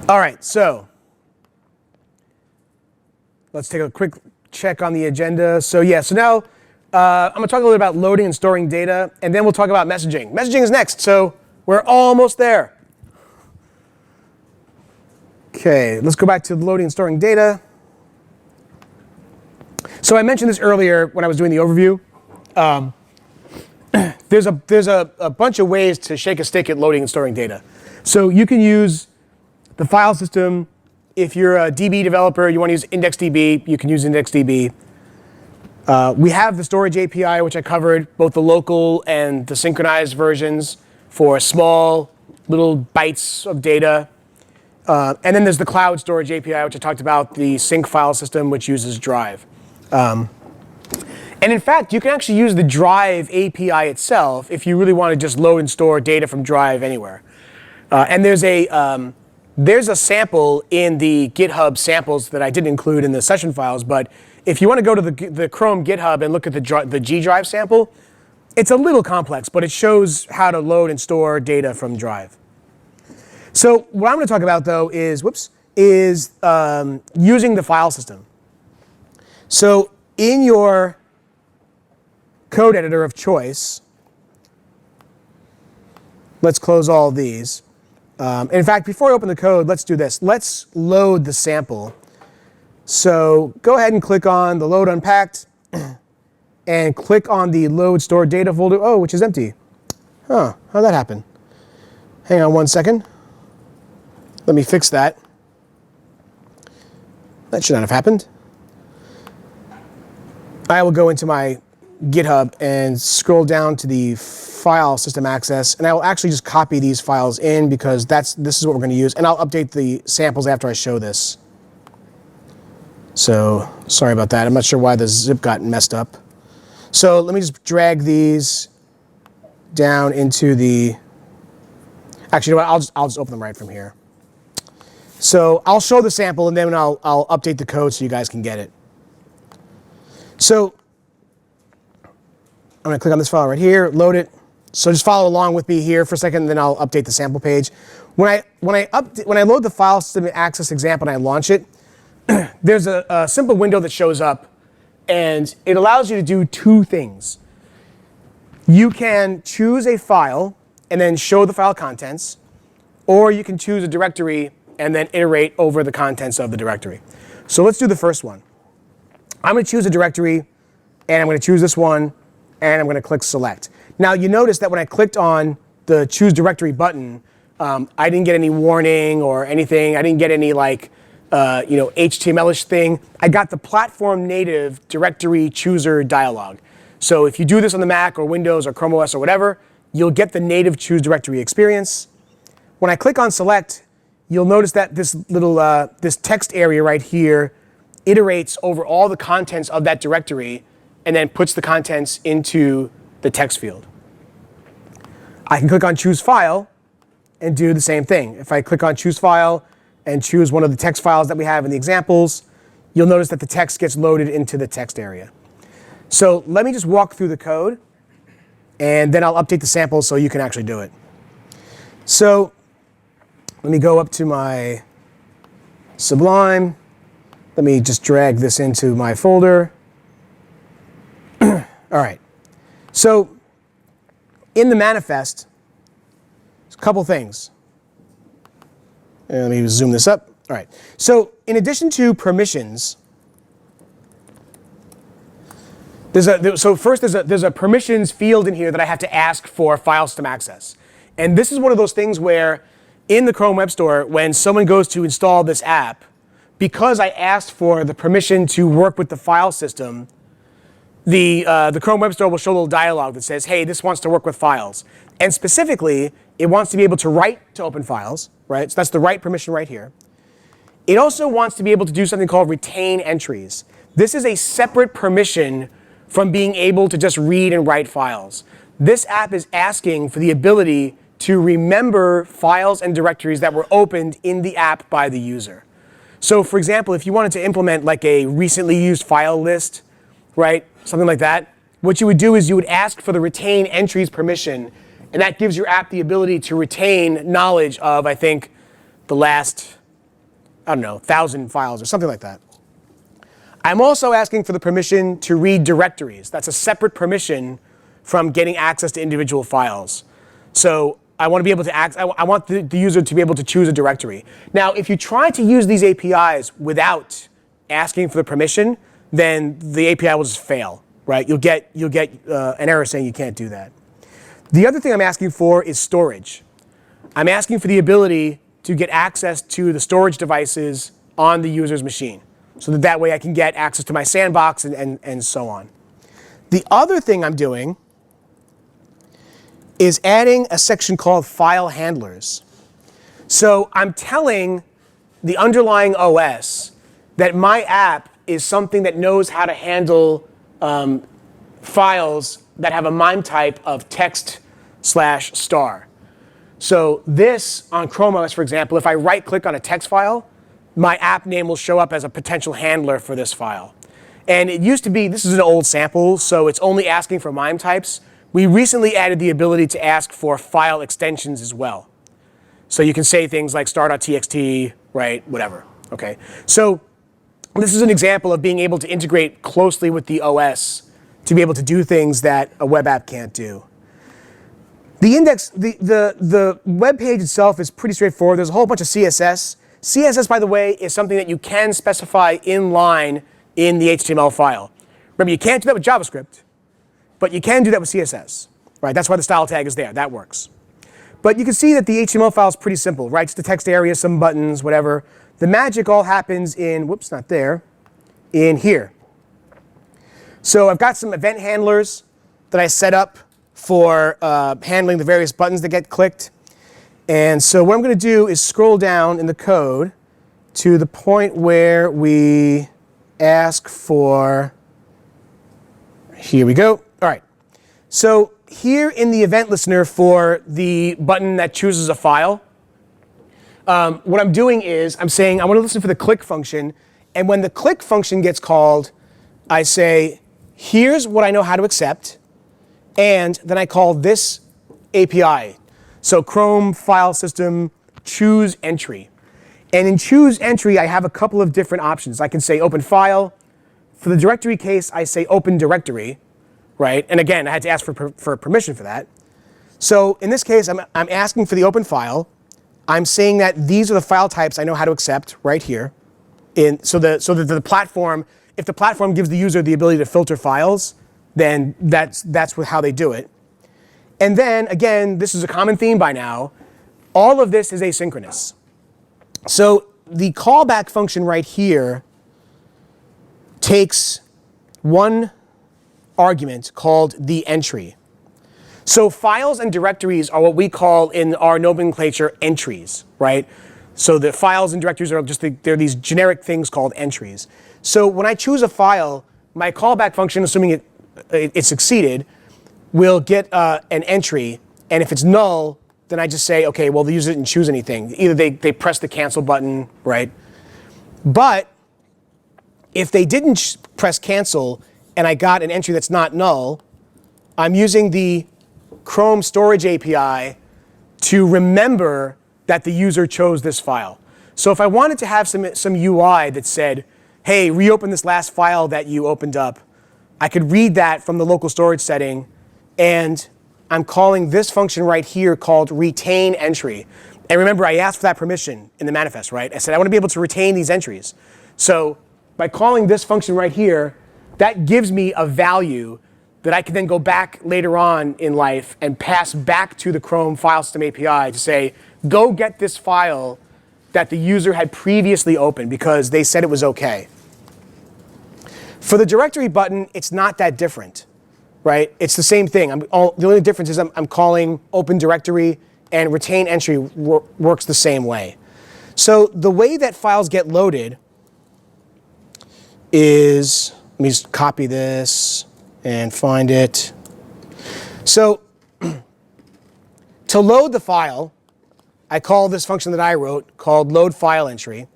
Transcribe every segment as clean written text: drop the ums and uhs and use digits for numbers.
All right, so let's take a quick check on the agenda. So now I'm going to talk a little bit about loading and storing data, and then we'll talk about messaging. Messaging is next, so we're almost there. OK, let's go back to loading and storing data. So I mentioned this earlier when I was doing the overview. There's a bunch of ways to shake a stick at loading and storing data. So you can use the file system. If you're a DB developer, you want to use IndexedDB, you can use IndexedDB. We have the storage API, which I covered, both the local and the synchronized versions for small little bytes of data. And then there's the cloud storage API, which I talked about, the sync file system, which uses Drive. And in fact, you can actually use the Drive API itself if you really want to just load and store data from Drive anywhere. And there's a sample in the GitHub samples that I didn't include in the session files. But if you want to go to the Chrome GitHub and look at the G Drive sample, it's a little complex, but it shows how to load and store data from Drive. So what I'm going to talk about, though, is using the file system. So in your code editor of choice, let's close all these. In fact, before I open the code, let's do this. Let's load the sample. So go ahead and click on the load unpacked, and click on the load stored data folder, which is empty. Huh, how'd that happen? Hang on 1 second. Let me fix that. That should not have happened. I will go into my GitHub and scroll down to the file system access, and I will actually just copy these files in because this is what we're going to use, and I'll update the samples after I show this. So sorry about that. I'm not sure why the zip got messed up. So let me just drag these down into the. Actually, you know what? I'll just open them right from here. So I'll show the sample, and then I'll update the code so you guys can get it. So I'm going to click on this file right here, load it. So just follow along with me here for a second, and then I'll update the sample page. When I load the file system access example and I launch it, there's a simple window that shows up, and it allows you to do two things. You can choose a file and then show the file contents, or you can choose a directory and then iterate over the contents of the directory. So let's do the first one. I'm going to choose a directory, and I'm going to choose this one, and I'm going to click select. Now you notice that when I clicked on the choose directory button, I didn't get any warning or anything. I didn't get any HTML-ish thing. I got the platform native directory chooser dialog. So if you do this on the Mac or Windows or Chrome OS or whatever, you'll get the native choose directory experience. When I click on select, you'll notice that this little this text area right here iterates over all the contents of that directory and then puts the contents into the text field. I can click on choose file and do the same thing. If I click on choose file and choose one of the text files that we have in the examples, you'll notice that the text gets loaded into the text area. So let me just walk through the code, and then I'll update the sample so you can actually do it. So let me go up to my Sublime. Let me just drag this into my folder. All right. So in the manifest, there's a couple things. And let me zoom this up. All right. So in addition to permissions, there's a permissions field in here that I have to ask for file system access. And this is one of those things where in the Chrome Web Store, when someone goes to install this app, because I asked for the permission to work with the file system, the Chrome Web Store will show a little dialog that says, hey, this wants to work with files. And specifically, it wants to be able to write to open files, right? So that's the write permission right here. It also wants to be able to do something called retain entries. This is a separate permission from being able to just read and write files. This app is asking for the ability to remember files and directories that were opened in the app by the user. So for example, if you wanted to implement like a recently used file list, right, something like that, what you would do is you would ask for the retain entries permission, and that gives your app the ability to retain knowledge of, I think, the last I don't know, 1,000 files or something like that. I'm also asking for the permission to read directories. That's a separate permission from getting access to individual files. So I want to be able to I want the user to be able to choose a directory. Now, if you try to use these APIs without asking for the permission, then the API will just fail, right? You'll get an error saying you can't do that. The other thing I'm asking for is storage. I'm asking for the ability to get access to the storage devices on the user's machine, so that way I can get access to my sandbox and so on. The other thing I'm doing is adding a section called file handlers. So I'm telling the underlying OS that my app is something that knows how to handle files that have a MIME type of text/star. So this, on Chrome OS, for example, if I right-click on a text file, my app name will show up as a potential handler for this file. And it used to be, this is an old sample, so it's only asking for MIME types. We recently added the ability to ask for file extensions as well. So you can say things like star.txt, right, whatever, okay? So this is an example of being able to integrate closely with the OS to be able to do things that a web app can't do. The index, the web page itself is pretty straightforward. There's a whole bunch of CSS. CSS, by the way, is something that you can specify in line in the HTML file. Remember, you can't do that with JavaScript, but you can do that with CSS, right? That's why the style tag is there. That works. But you can see that the HTML file is pretty simple, right? Just the text area, some buttons, whatever. The magic all happens in, whoops, not there, in here. So I've got some event handlers that I set up for handling the various buttons that get clicked. And so what I'm going to do is scroll down in the code to the point where we ask for, here we go. All right. So here in the event listener for the button that chooses a file, what I'm doing is I'm saying I want to listen for the click function. And when the click function gets called, I say, here's what I know how to accept. And then I call this API. So Chrome file system choose entry. And in choose entry, I have a couple of different options. I can say open file. For the directory case, I say open directory, right? And again, I had to ask for permission for that. So in this case, I'm asking for the open file. I'm saying that these are the file types I know how to accept right here. So that the platform, if the platform gives the user the ability to filter files, then that's how they do it. And then, again, this is a common theme by now. All of this is asynchronous. So the callback function right here takes one argument called the entry. So files and directories are what we call in our nomenclature entries, right? So the files and directories are just they're these generic things called entries. So when I choose a file, my callback function, assuming it succeeded, will get an entry, and if it's null, then I just say, okay, well, the user didn't choose anything. Either they press the cancel button, right? But if they didn't press cancel and I got an entry that's not null, I'm using the Chrome storage API to remember that the user chose this file. So if I wanted to have some UI that said, hey, reopen this last file that you opened up, I could read that from the local storage setting, and I'm calling this function right here called retain entry. And remember, I asked for that permission in the manifest, right? I said I want to be able to retain these entries. So by calling this function right here, that gives me a value that I can then go back later on in life and pass back to the Chrome file system API to say, go get this file that the user had previously opened because they said it was OK. For the directory button, it's not that different, right? It's the same thing. The only difference is I'm calling open directory, and retain entry works the same way. So the way that files get loaded is, let me just copy this and find it. So to load the file, I call this function that I wrote called load file entry.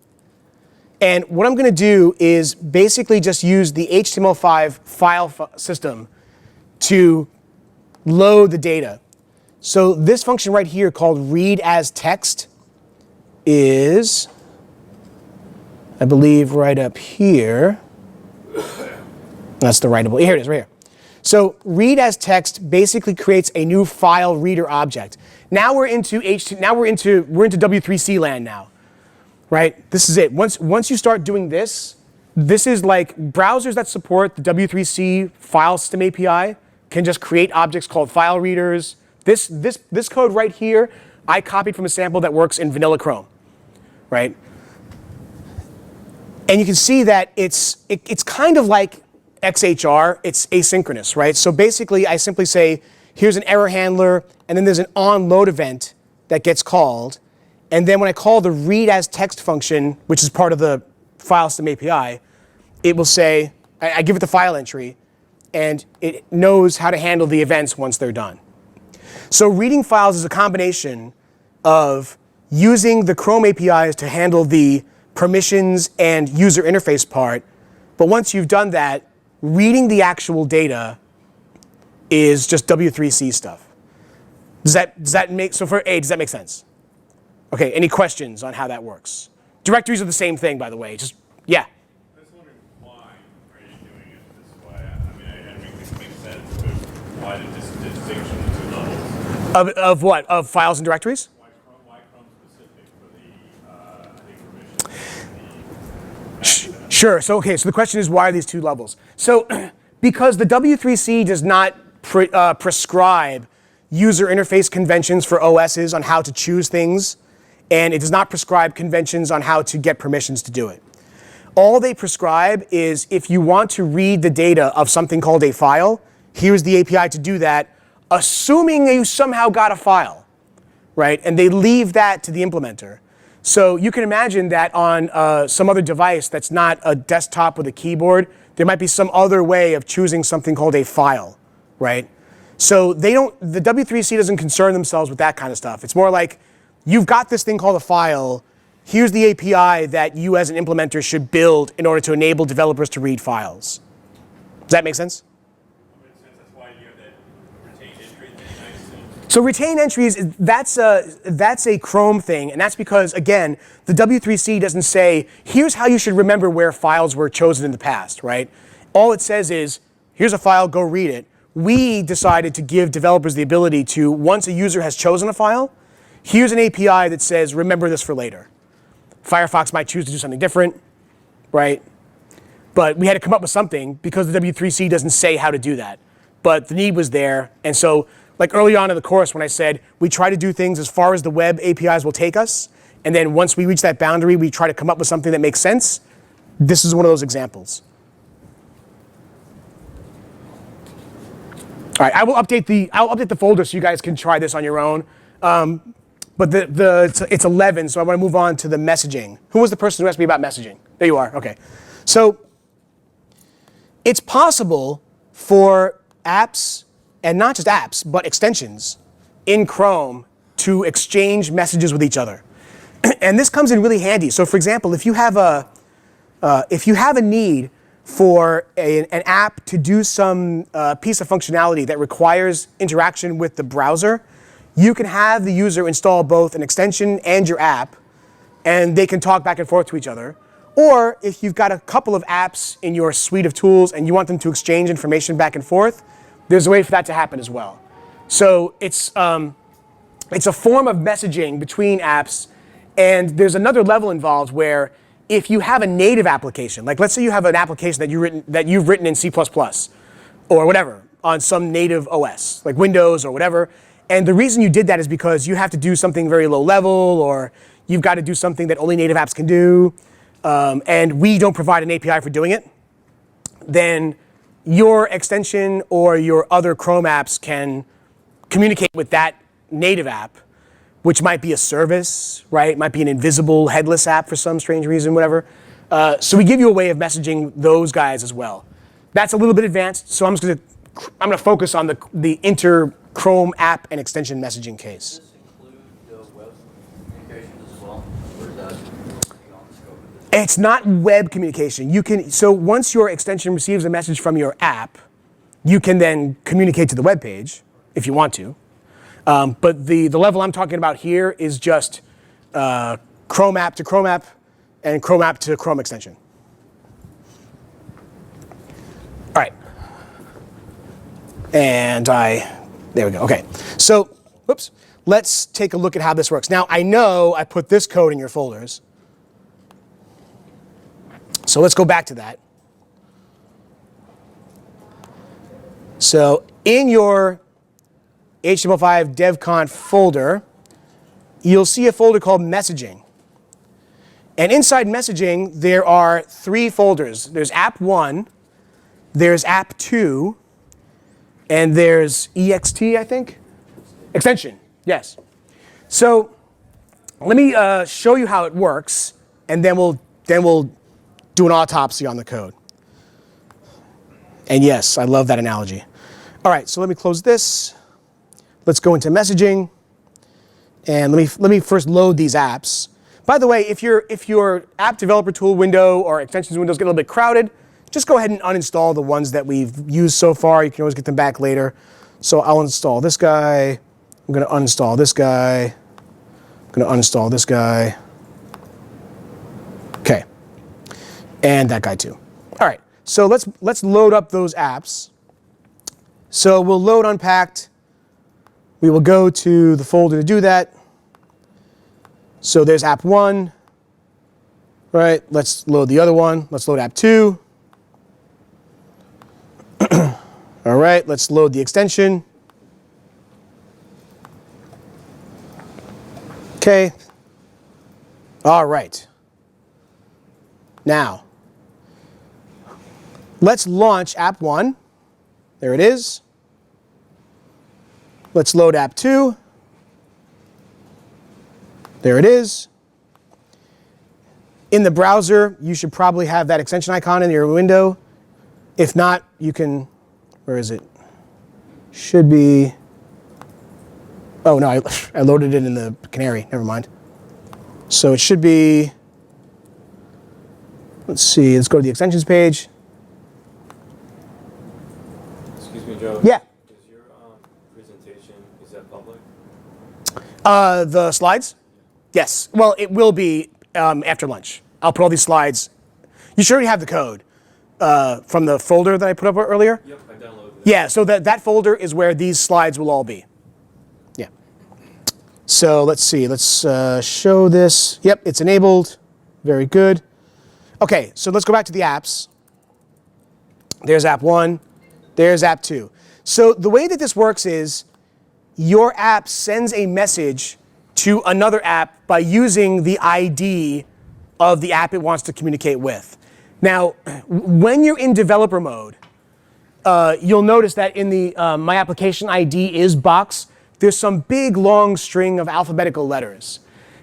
And what I'm going to do is basically just use the HTML5 file system to load the data. So this function right here called read as text is I believe right up here. That's the writable. Here it is, right here. So read as text basically creates a new file reader object. Now we're into W3C land now, right? This is it. Once you start doing this, this is like browsers that support the W3C file system API can just create objects called file readers. This code right here, I copied from a sample that works in vanilla Chrome, right? And you can see that it's kind of like XHR, it's asynchronous, right? So basically, I simply say, here's an error handler, and then there's an onload event that gets called. And then when I call the read as text function, which is part of the file system API, it will say, I give it the file entry, and it knows how to handle the events once they're done. So reading files is a combination of using the Chrome APIs to handle the permissions and user interface part. But once you've done that, reading the actual data is just W3C stuff. Does that make sense? Okay, any questions on how that works? Directories are the same thing, by the way. Just, yeah. I was wondering why are you doing it this way? I mean, I think this makes sense, but why the distinction of two levels? Of what? Of files and directories? Why Chrome specific for the, I think, permission? Sure. So the question is, why are these two levels? So because the W3C does not prescribe user interface conventions for OSs on how to choose things, and it does not prescribe conventions on how to get permissions to do it. All they prescribe is if you want to read the data of something called a file, here's the API to do that, assuming you somehow got a file, right? And they leave that to the implementer. So you can imagine that on some other device that's not a desktop with a keyboard, there might be some other way of choosing something called a file, right? So the W3C doesn't concern themselves with that kind of stuff. It's more like, you've got this thing called a file, here's the API that you as an implementer should build in order to enable developers to read files. Does that make sense? That's why you have that retained entry thing, I assume. So retained entries, that's a Chrome thing, and that's because, again, the W3C doesn't say, here's how you should remember where files were chosen in the past, right? All it says is, here's a file, go read it. We decided to give developers the ability to, once a user has chosen a file, here's an API that says, remember this for later. Firefox might choose to do something different, right? But we had to come up with something because the W3C doesn't say how to do that. But the need was there, and so like early on in the course when I said, we try to do things as far as the web APIs will take us, and then once we reach that boundary, we try to come up with something that makes sense. This is one of those examples. All right, I'll update the folder so you guys can try this on your own. But it's 11, so I want to move on to the messaging. Who was the person who asked me about messaging? There you are, okay. So it's possible for apps, and not just apps, but extensions in Chrome to exchange messages with each other. And this comes in really handy. So for example, if you have a need for an app to do some piece of functionality that requires interaction with the browser, you can have the user install both an extension and your app, and they can talk back and forth to each other. Or if you've got a couple of apps in your suite of tools and you want them to exchange information back and forth, there's a way for that to happen as well. So it's a form of messaging between apps, and there's another level involved where if you have a native application, like let's say you have an application that you've written in C++ or whatever on some native OS, like Windows or whatever, and the reason you did that is because you have to do something very low level, or you've got to do something that only native apps can do, and we don't provide an API for doing it, then your extension or your other Chrome apps can communicate with that native app, which might be a service, right? It might be an invisible headless app for some strange reason, whatever. So we give you a way of messaging those guys as well. That's a little bit advanced, so I'm gonna focus on the inter-Chrome app and extension messaging case. Does this include the web communication as well, or is that beyond the scope of this? It's not web communication. So once your extension receives a message from your app, you can then communicate to the web page if you want to. But the level I'm talking about here is just Chrome app to Chrome app and Chrome app to Chrome extension. All right. And there we go. Okay. So, whoops. Let's take a look at how this works. Now, I know I put this code in your folders. So let's go back to that. So in your HTML5Devconf folder, you'll see a folder called messaging. And inside messaging, there are 3 folders. There's app1, there's app2, and there's ext, I think? Extension, yes. So let me show you how it works, and then we'll do an autopsy on the code. And yes, I love that analogy. All right, so let me close this. Let's go into messaging, and let me first load these apps. By the way, if your app developer tool window or extensions windows get a little bit crowded, just go ahead and uninstall the ones that we've used so far. You can always get them back later. So I'll install this guy. I'm going to uninstall this guy. I'm going to uninstall this guy. OK. And that guy too. All right. So let's load up those apps. So we'll load unpacked. We will go to the folder to do that. So there's app 1. Right. Let's load the other one. Let's load app 2. All right. Let's load the extension. OK. All right. Now, let's launch app 1. There it is. Let's load app 2. There it is. In the browser, you should probably have that extension icon in your window. If not, you can, where is it? Should be, oh no, I loaded it in the canary, never mind. So it should be, let's see, let's go to the extensions page. Excuse me, Joe. Yeah. Is your presentation, is that public? The slides? Yes. Well, it will be after lunch. I'll put all these slides. You should already have the code from the folder that I put up earlier. Yep, I downloaded it. Yeah, so that folder is where these slides will all be. Yeah. So let's see. Let's show this. Yep, it's enabled. Very good. OK, so let's go back to the apps. There's app 1. There's app 2. So the way that this works is your app sends a message to another app by using the ID of the app it wants to communicate with. Now, when you're in developer mode, you'll notice that in the My Application ID is box, there's some big long string of alphabetical letters.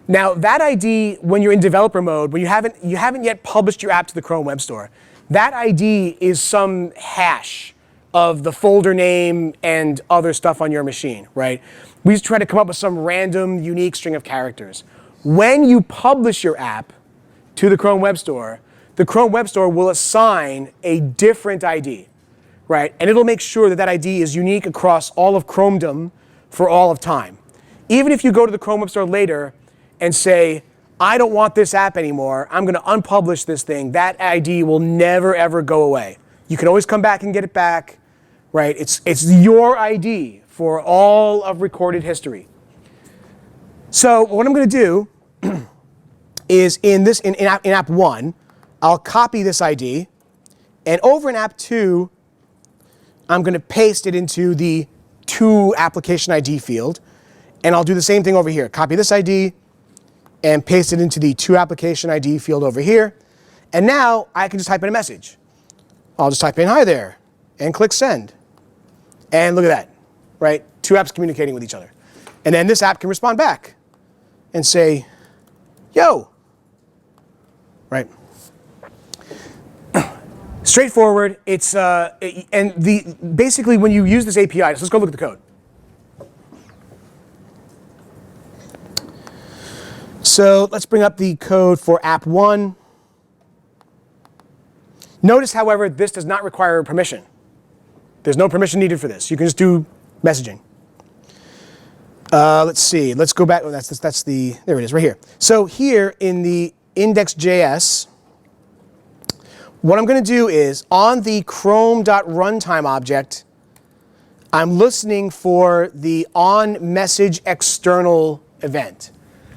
Now, that ID, when you're in developer mode, when you haven't yet published your app to the Chrome Web Store, that ID is some hash of the folder name and other stuff on your machine, right? We just try to come up with some random, unique string of characters. When you publish your app to the Chrome Web Store, the Chrome Web Store will assign a different ID, right? And it'll make sure that that ID is unique across all of Chromedom for all of time. Even if you go to the Chrome Web Store later and say, I don't want this app anymore, I'm going to unpublish this thing, that ID will never, ever go away. You can always come back and get it back, right? It's your ID for all of recorded history. So what I'm going to do is in app 1, I'll copy this ID, and over in app 2, I'm going to paste it into the to application ID field, and I'll do the same thing over here. Copy this ID and paste it into the to application ID field over here, and now I can just type in a message. I'll just type in hi there and click send, and look at that, right? 2 apps communicating with each other, and then this app can respond back and say, yo, right? Straightforward. It's basically when you use this API, so let's go look at the code. So let's bring up the code for app 1. Notice, however, this does not require permission. There's no permission needed for this. You can just do messaging. Let's see. Let's go back. Oh, that's the. There it is, right here. So here in index.js, what I'm going to do is on the Chrome.runtime object, I'm listening for the onMessageExternal event.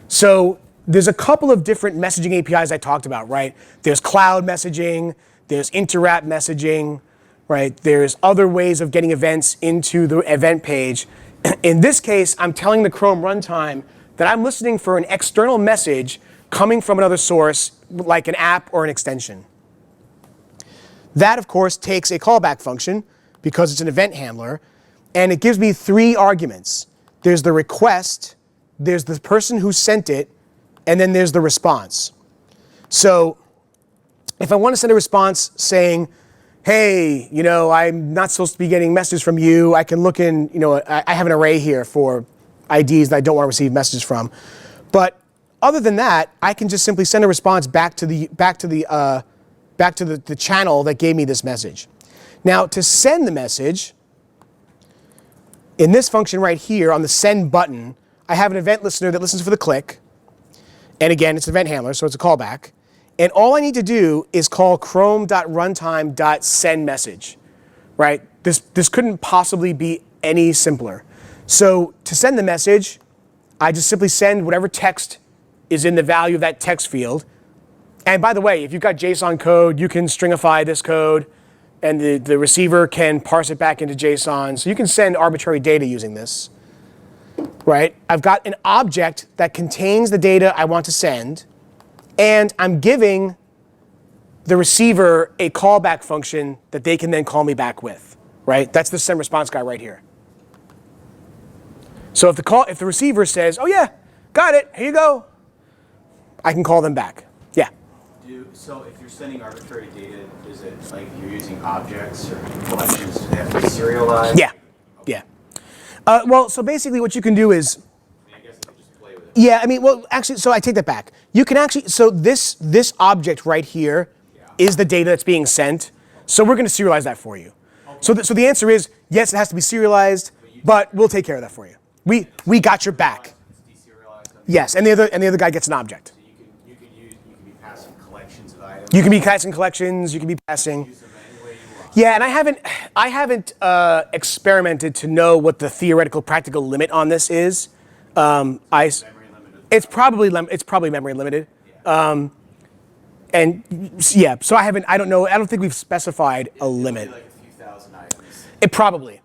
So there's a couple of different messaging APIs I talked about, right? There's cloud messaging, there's inter-app messaging, right? There's other ways of getting events into the event page. In this case, I'm telling the Chrome runtime that I'm listening for an external message coming from another source, like an app or an extension. That, of course, takes a callback function because it's an event handler, and it gives me 3 arguments. There's the request, there's the person who sent it, and then there's the response. So if I want to send a response saying, hey, I'm not supposed to be getting messages from you, I can look in, I have an array here for IDs that I don't want to receive messages from. But other than that, I can just simply send a response back to the channel that gave me this message. Now, to send the message, in this function right here on the send button, I have an event listener that listens for the click. And again, it's an event handler, so it's a callback. And all I need to do is call chrome.runtime.sendMessage, right? This couldn't possibly be any simpler. So to send the message, I just simply send whatever text is in the value of that text field. And by the way, if you've got JSON code, you can stringify this code, and the receiver can parse it back into JSON. So you can send arbitrary data using this, right? I've got an object that contains the data I want to send, and I'm giving the receiver a callback function that they can then call me back with, right? That's the send response guy right here. So if the receiver says, oh yeah, got it, here you go, I can call them back. Yeah. So if you're sending arbitrary data, is it like you're using objects or collections? Do they have to be serialized? Yeah. Yeah. Well, so basically what you can do is, I guess I could just play with it. yeah, well, actually, so I take that back. You can actually, so this object right here is the data that's being sent. So we're going to serialize that for you. Okay. So the answer is, yes, it has to be serialized, but we'll take care of that for you. We got your back. It's deserialized. Yes, and the other guy gets an object. So you can be passing collections of items. You can be passing collections. You can be passing. Use them any way you want. Yeah, and I haven't experimented to know what the theoretical practical limit on this is. Memory limited. It's probably memory limited. And yeah, so I don't know. I don't think we've specified a limit. It'll be like a few thousand items. It probably,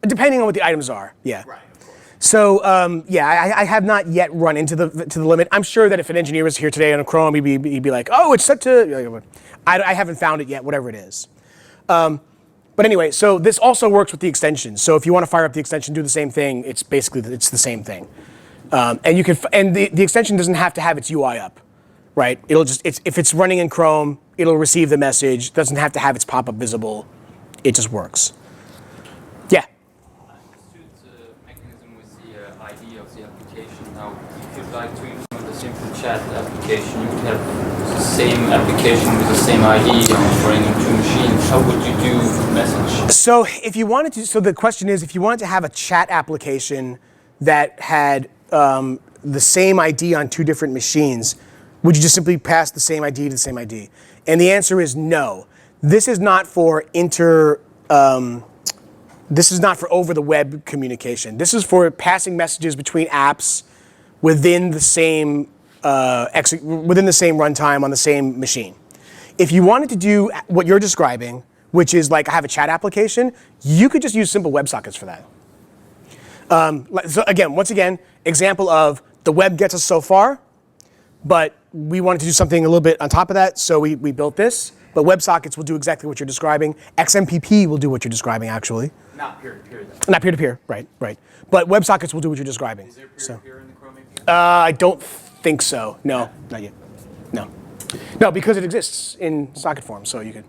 depending on what the items are. Yeah. Right, of course. So yeah, I have not yet run into the limit. I'm sure that if an engineer was here today on a Chrome, he'd be like, oh, it's set to. I haven't found it yet, whatever it is. But anyway, so this also works with the extension. So if you want to fire up the extension, do the same thing. It's basically the same thing. And you can the extension doesn't have to have its UI up, right? It'll just if it's running in Chrome, it'll receive the message. Doesn't have to have its pop-up visible. It just works. Yeah. The mechanism with the ID of the application. Now, if you'd like to implement a simple chat application, you would have the same application with the same ID running in 2 machines. How would you do message? So if you wanted to, so the question is, if you wanted to have a chat application that had the same ID on 2 different machines, would you just simply pass the same ID to the same ID? And the answer is no. This is not for this is not for over-the-web communication. This is for passing messages between apps within the same runtime on the same machine. If you wanted to do what you're describing, which is like I have a chat application, you could just use simple WebSockets for that. So once again, example of the web gets us so far, but we wanted to do something a little bit on top of that, so we built this. But WebSockets will do exactly what you're describing. XMPP will do what you're describing, actually. Not peer-to-peer, though. Not peer-to-peer, right. But WebSockets will do what you're describing. Is there peer-to-peer in the Chrome API? I don't think so. No, not yet. No, because it exists in socket form, so you could.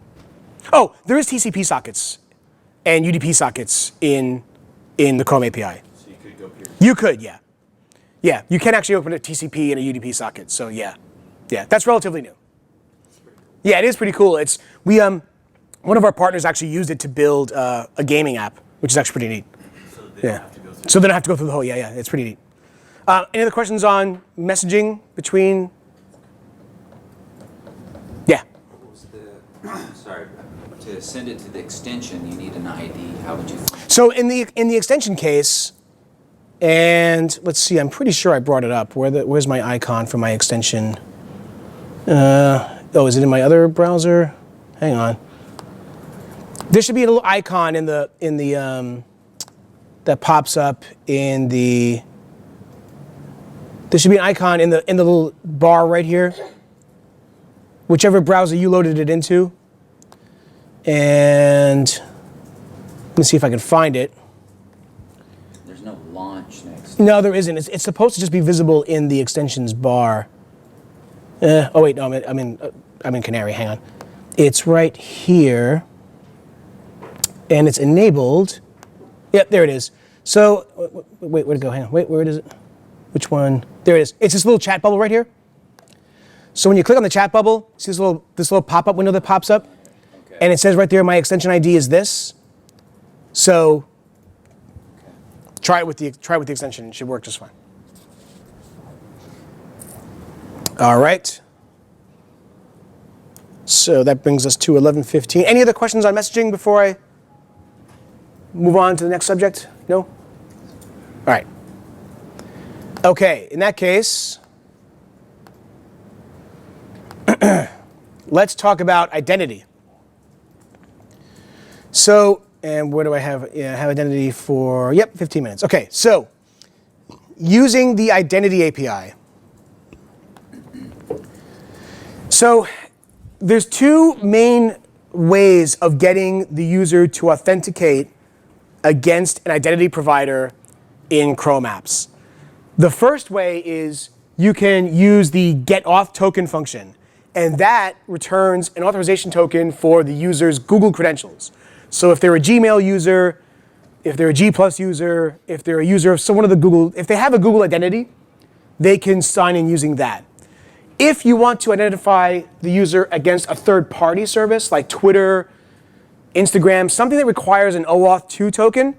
Oh, there is TCP sockets and UDP sockets in the Chrome API. So you could go peer-to-peer. You could, yeah. Yeah, you can actually open a TCP and a UDP socket, so yeah. Yeah, that's relatively new. Yeah, it is pretty cool. One of our partners actually used it to build a gaming app, which is actually pretty neat. So they don't have to go through. So they don't have to go through the whole, yeah, it's pretty neat. Any other questions on messaging between to send it to the extension, you need an ID. How would you find it? So in the extension case, and let's see, I'm pretty sure I brought it up. Where's my icon for my extension? Oh, is it in my other browser? Hang on. There should be a little icon in the that pops up in the. There should be an icon in the little bar right here, whichever browser you loaded it into. And let me see if I can find it. There's no launch next. No, there isn't. It's supposed to just be visible in the extensions bar. Oh wait, no, I'm in Canary. Hang on. It's right here, and it's enabled. Yep, there it is. So wait, where'd it go? Hang on. Wait, where is it? Which one? There it is. It's this little chat bubble right here. So when you click on the chat bubble, see this little pop-up window that pops up, and it says right there, my extension ID is this. So try it with the extension. It should work just fine. All right. So that brings us to 11:15. Any other questions on messaging before I move on to the next subject? No? All right. Okay, in that case, let's talk about identity. So, and where do I have? Yeah, I have identity for, 15 minutes. Okay, so using the identity API. So there's two main ways of getting the user to authenticate against an identity provider in Chrome apps. The first way is you can use the getAuth token function, and that returns an authorization token for the user's Google credentials. So if they're a Gmail user, if they're a G+ user, if they're a user of one of the Google, if they have a Google identity, they can sign in using that. If you want to identify the user against a third-party service like Twitter, Instagram, something that requires an OAuth 2 token,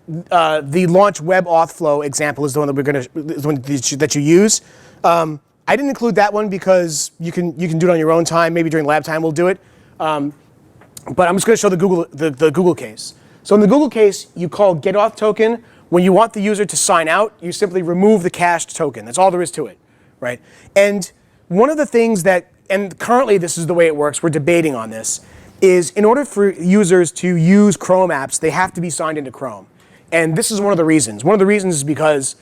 the launch web auth flow example is the one that you use. I didn't include that one because you can do it on your own time. Maybe during lab time we'll do it. But I'm just going to show the Google case. So in the Google case, you call getAuth token. When you want the user to sign out, you simply remove the cached token. That's all there is to it, right? And one of the things that, and currently this is the way it works, we're debating on this, is in order for users to use Chrome apps, they have to be signed into Chrome. And this is one of the reasons. One of the reasons is because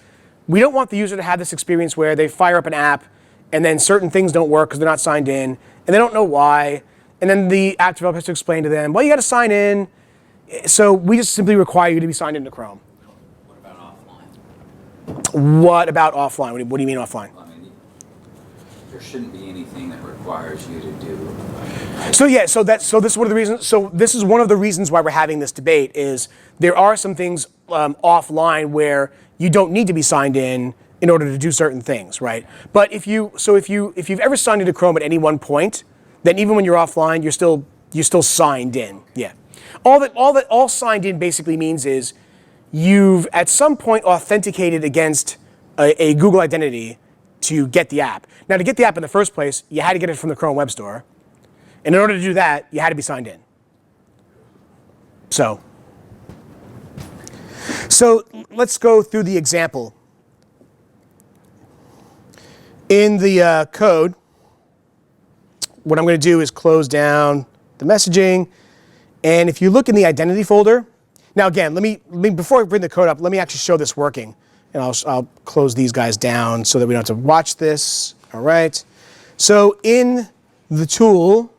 we don't want the user to have this experience where they fire up an app and then certain things don't work because they're not signed in, and they don't know why. And then the app developer has to explain to them, well, you got to sign in. So we just simply require you to be signed into Chrome. What about offline? What about offline? What do you mean offline? I mean, there shouldn't be anything that requires you to do. So this is one of the reasons. So this is one of the reasons why we're having this debate. Is there are some things offline where you don't need to be signed in order to do certain things, right? But if you've ever signed into Chrome at any one point, then even when you're offline, you're still signed in. Yeah. All signed in basically means is you've at some point authenticated against a Google identity to get the app. Now, to get the app in the first place, you had to get it from the Chrome Web Store. And in order to do that, you had to be signed in. So let's go through the example. In the code, what I'm going to do is close down the messaging. And if you look in the identity folder, now again, let me before I bring the code up, let me actually show this working. And I'll close these guys down so that we don't have to watch this. All right. So in the tool,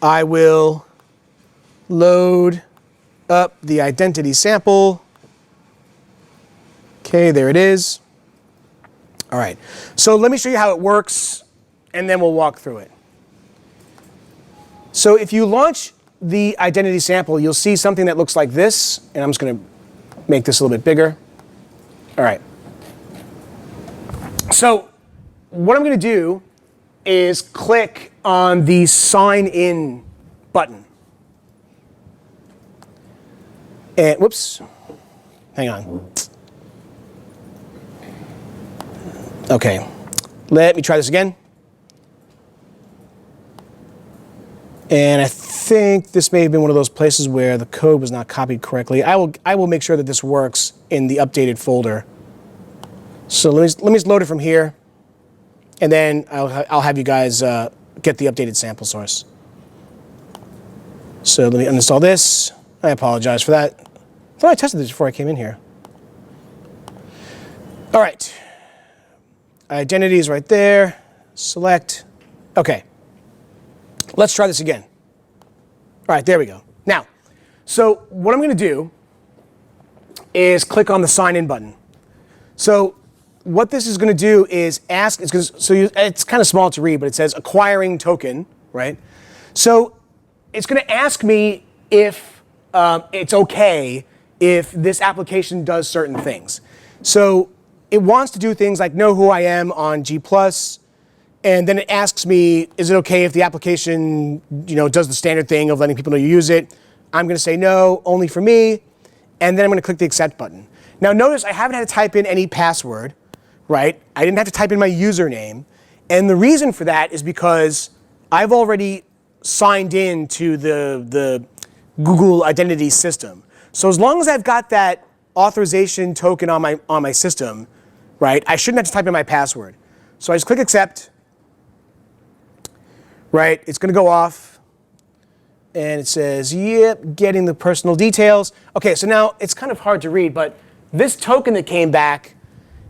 I will load up the identity sample. Okay, there it is. All right. So let me show you how it works, and then we'll walk through it. So if you launch the identity sample, you'll see something that looks like this, and I'm just going to make this a little bit bigger. All right. So what I'm going to do is click on the sign in button. And whoops, hang on. Okay, let me try this again. And I think this may have been one of those places where the code was not copied correctly. I will make sure that this works in the updated folder. So let me just load it from here, and then I'll have you guys get the updated sample source. So let me uninstall this. I apologize for that. I thought I tested this before I came in here. All right. Identity is right there. Select. OK. Let's try this again. All right, there we go. Now, so what I'm going to do is click on the sign in button. So what this is going to do is ask, it's kind of small to read, but it says acquiring token, right? So it's going to ask me if it's OK if this application does certain things. So it wants to do things like know who I am on G+, and then it asks me, is it OK if the application does the standard thing of letting people know you use it? I'm going to say no, only for me, and then I'm going to click the accept button. Now notice I haven't had to type in any password, right? I didn't have to type in my username, and the reason for that is because I've already signed in to the Google identity system. So as long as I've got that authorization token on my system, right, I shouldn't have to type in my password. So I just click accept, right? It's going to go off, and it says, yep, getting the personal details. OK, so now it's kind of hard to read, but this token that came back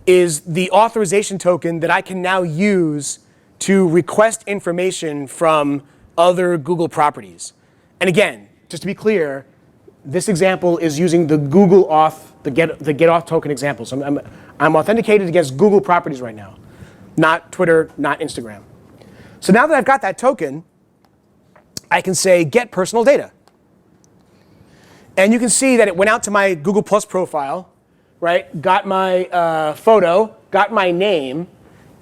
is the authorization token that I can now use to request information from other Google properties. And again, just to be clear, this example is using the Google auth, the get auth token example. So I'm authenticated against Google properties right now, not Twitter, not Instagram. So now that I've got that token, I can say get personal data. And you can see that it went out to my Google Plus profile, right? Got my photo, got my name,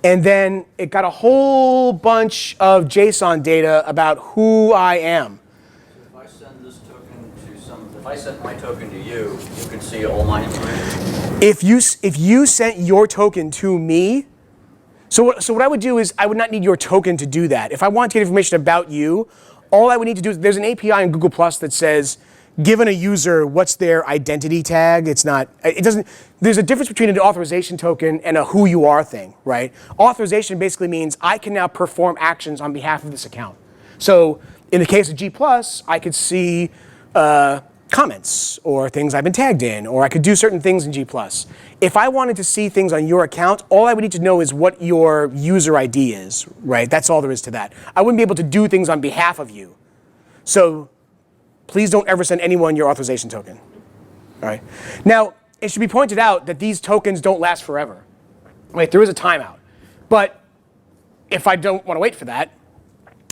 and then it got a whole bunch of JSON data about who I am. If I send this token to if I sent my token to you, you could see all my information. If you sent your token to me, so what I would do is I would not need your token to do that. If I want to get information about you, all I would need to do is there's an API in Google Plus that says, given a user, what's their identity tag? There's a difference between an authorization token and a who you are thing, right? Authorization basically means I can now perform actions on behalf of this account. So in the case of G+, I could see comments or things I've been tagged in, or I could do certain things in G+. If I wanted to see things on your account, all I would need to know is what your user ID is, right? That's all there is to that. I wouldn't be able to do things on behalf of you. So please don't ever send anyone your authorization token. All right. Now, it should be pointed out that these tokens don't last forever. Right? There is a timeout. But if I don't want to wait for that,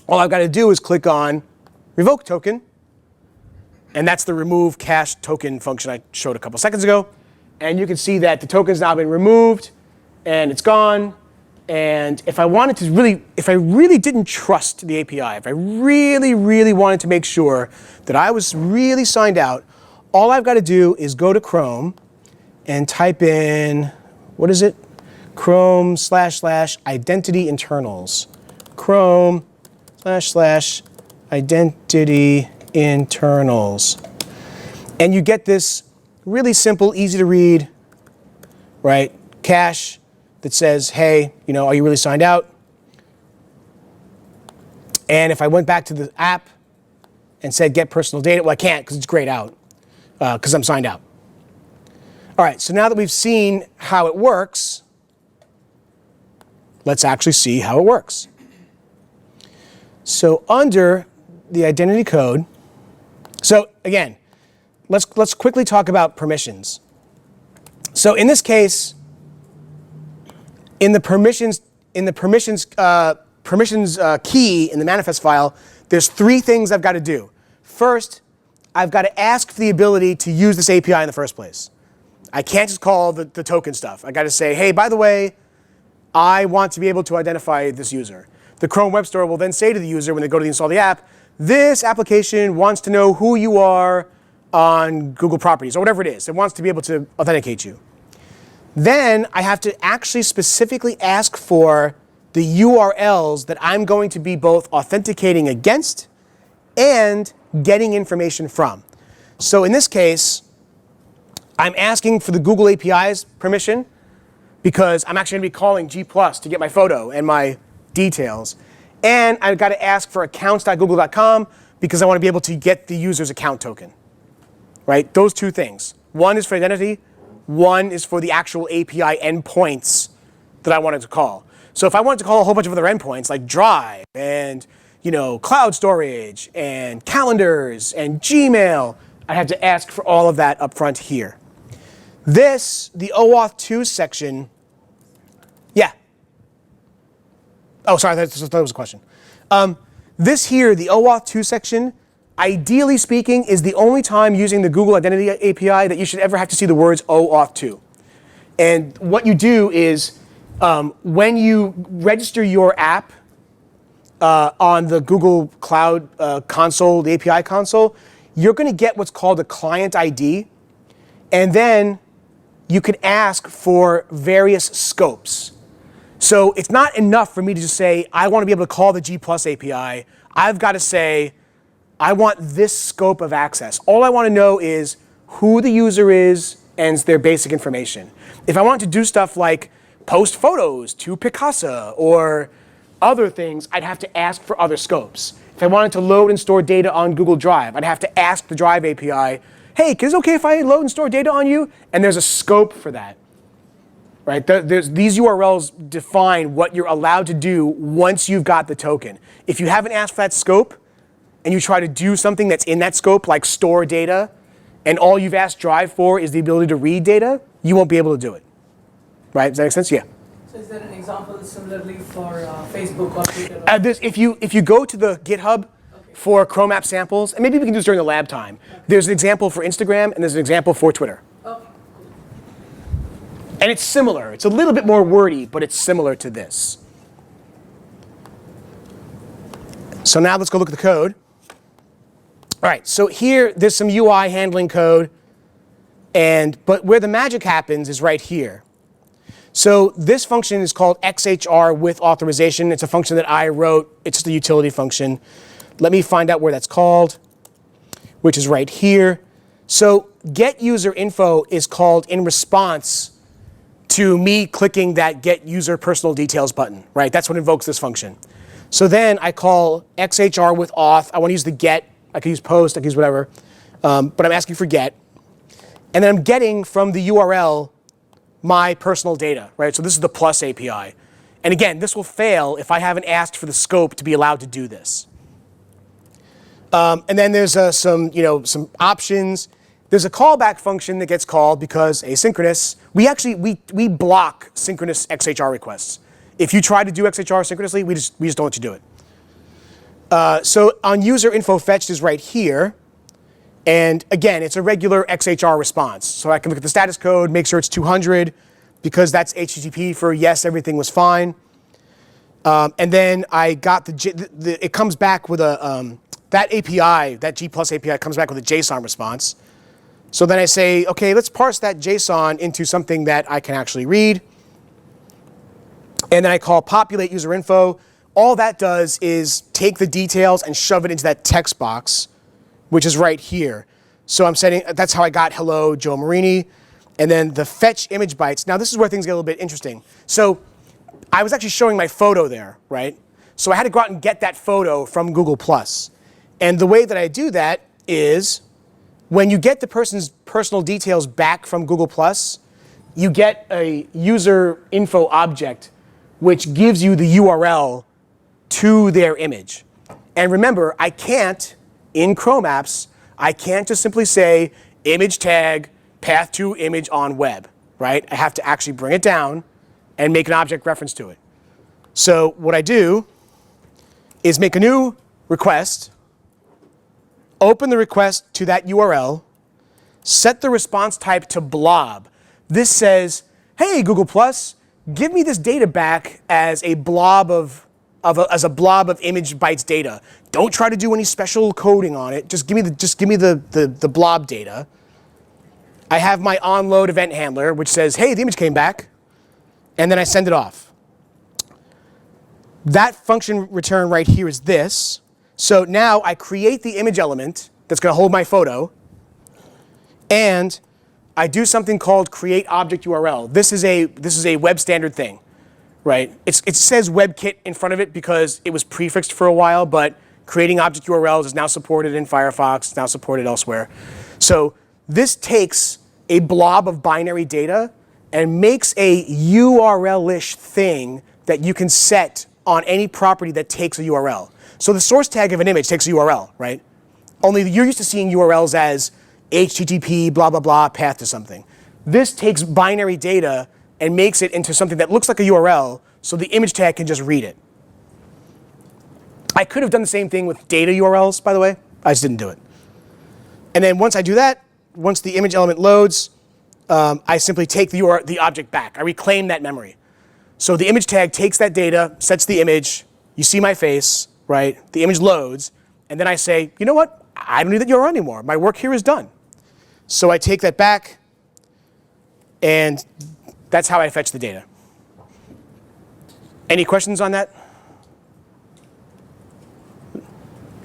all I've got to do is click on revoke token. And that's the remove cache token function I showed a couple seconds ago. And you can see that the token's now been removed, and it's gone. And if I wanted to if I really didn't trust the API, if I really, really wanted to make sure that I was really signed out, all I've got to do is go to Chrome and type in, what is it? Chrome / identity internals. Chrome / identity internals. And you get this really simple, easy to read, right, cache that says, hey, are you really signed out? And if I went back to the app and said get personal data, well, I can't because it's grayed out because I'm signed out. All right, so now that we've seen how it works, let's actually see how it works. So under the identity code, so again, let's quickly talk about permissions. So in this case, in the permissions key in the manifest file, there's 3 things I've got to do. First, I've got to ask for the ability to use this API in the first place. I can't just call the token stuff. I got to say, hey, by the way, I want to be able to identify this user. The Chrome Web Store will then say to the user when they go to install the app, this application wants to know who you are on Google properties, or whatever it is. It wants to be able to authenticate you. Then I have to actually specifically ask for the URLs that I'm going to be both authenticating against and getting information from. So in this case, I'm asking for the Google API's permission because I'm actually going to be calling G+ to get my photo and my details. And I've got to ask for accounts.google.com because I want to be able to get the user's account token. Right? Those two things. One is for identity. One is for the actual API endpoints that I wanted to call. So if I wanted to call a whole bunch of other endpoints like Drive and cloud storage and calendars and Gmail, I'd have to ask for all of that up front here. This, the OAuth 2 section, yeah. Oh, sorry, that was a question. This here, the OAuth 2 section, ideally speaking, is the only time using the Google Identity API that you should ever have to see the words OAuth 2. And what you do is, when you register your app on the Google Cloud console, the API console, you're going to get what's called a client ID. And then you can ask for various scopes. So it's not enough for me to just say, I want to be able to call the G+ API. I've got to say, I want this scope of access. All I want to know is who the user is and their basic information. If I want to do stuff like post photos to Picasa or other things, I'd have to ask for other scopes. If I wanted to load and store data on Google Drive, I'd have to ask the Drive API, hey, is it okay if I load and store data on you? And there's a scope for that. Right? These URLs define what you're allowed to do once you've got the token. If you haven't asked for that scope, and you try to do something that's in that scope, like store data, and all you've asked Drive for is the ability to read data, you won't be able to do it. Right? Does that make sense? Yeah. So is there an example similarly for Facebook or Twitter? If you go to the GitHub for Chrome app samples, and maybe we can do this during the lab time, there's an example for Instagram, and there's an example for Twitter. Okay. And it's similar. It's a little bit more wordy, but it's similar to this. So now let's go look at the code. All right, so here there's some UI handling code, but where the magic happens is right here. So this function is called XHR with authorization. It's a function that I wrote. It's just a utility function. Let me find out where that's called, which is right here. So get user info is called in response to me clicking that get user personal details button, right? That's what invokes this function. So then I call XHR with auth. I want to use the get. I could use post, I could use whatever. But I'm asking for get. And then I'm getting from the URL my personal data, right? So this is the plus API. And again, this will fail if I haven't asked for the scope to be allowed to do this. And then there's some options. There's a callback function that gets called because asynchronous. We block synchronous XHR requests. If you try to do XHR synchronously, we just don't let you do it. So on user info fetched is right here. And again, it's a regular XHR response. So I can look at the status code, make sure it's 200, because that's HTTP for yes, everything was fine. And then I got it comes back with a, that API, that G+ API comes back with a JSON response. So then I say, okay, let's parse that JSON into something that I can actually read. And then I call populate user info. All that does is take the details and shove it into that text box, which is right here. So I'm setting, that's how I got hello, Joe Marini. And then the fetch image bytes. Now this is where things get a little bit interesting. So I was actually showing my photo there, right? So I had to go out and get that photo from Google+. And the way that I do that is when you get the person's personal details back from Google+, you get a user info object which gives you the URL to their image. And remember, I can't, in Chrome apps, I can't just simply say image tag path to image on web, right? I have to actually bring it down and make an object reference to it. So what I do is make a new request, open the request to that URL, set the response type to blob. This says, hey, Google+, give me this data back as a blob of image bytes data. Don't try to do any special coding on it. Just give me the blob data. I have my onload event handler, which says, hey, the image came back, and then I send it off. That function return right here is this. So now I create the image element that's going to hold my photo, and I do something called create object URL. This is a web standard thing, right? It says WebKit in front of it because it was prefixed for a while, but creating object URLs is now supported in Firefox. It's now supported elsewhere. So this takes a blob of binary data and makes a URL-ish thing that you can set on any property that takes a URL. So the source tag of an image takes a URL, right? Only you're used to seeing URLs as HTTP, blah, blah, blah, path to something. This takes binary data and makes it into something that looks like a URL, so the image tag can just read it. I could have done the same thing with data URLs, by the way. I just didn't do it. And then once I do that, once the image element loads, I simply take the object back. I reclaim that memory. So the image tag takes that data, sets the image. You see my face, right? The image loads. And then I say, you know what? I don't need that URL anymore. My work here is done. So I take that back, and that's how I fetch the data. Any questions on that?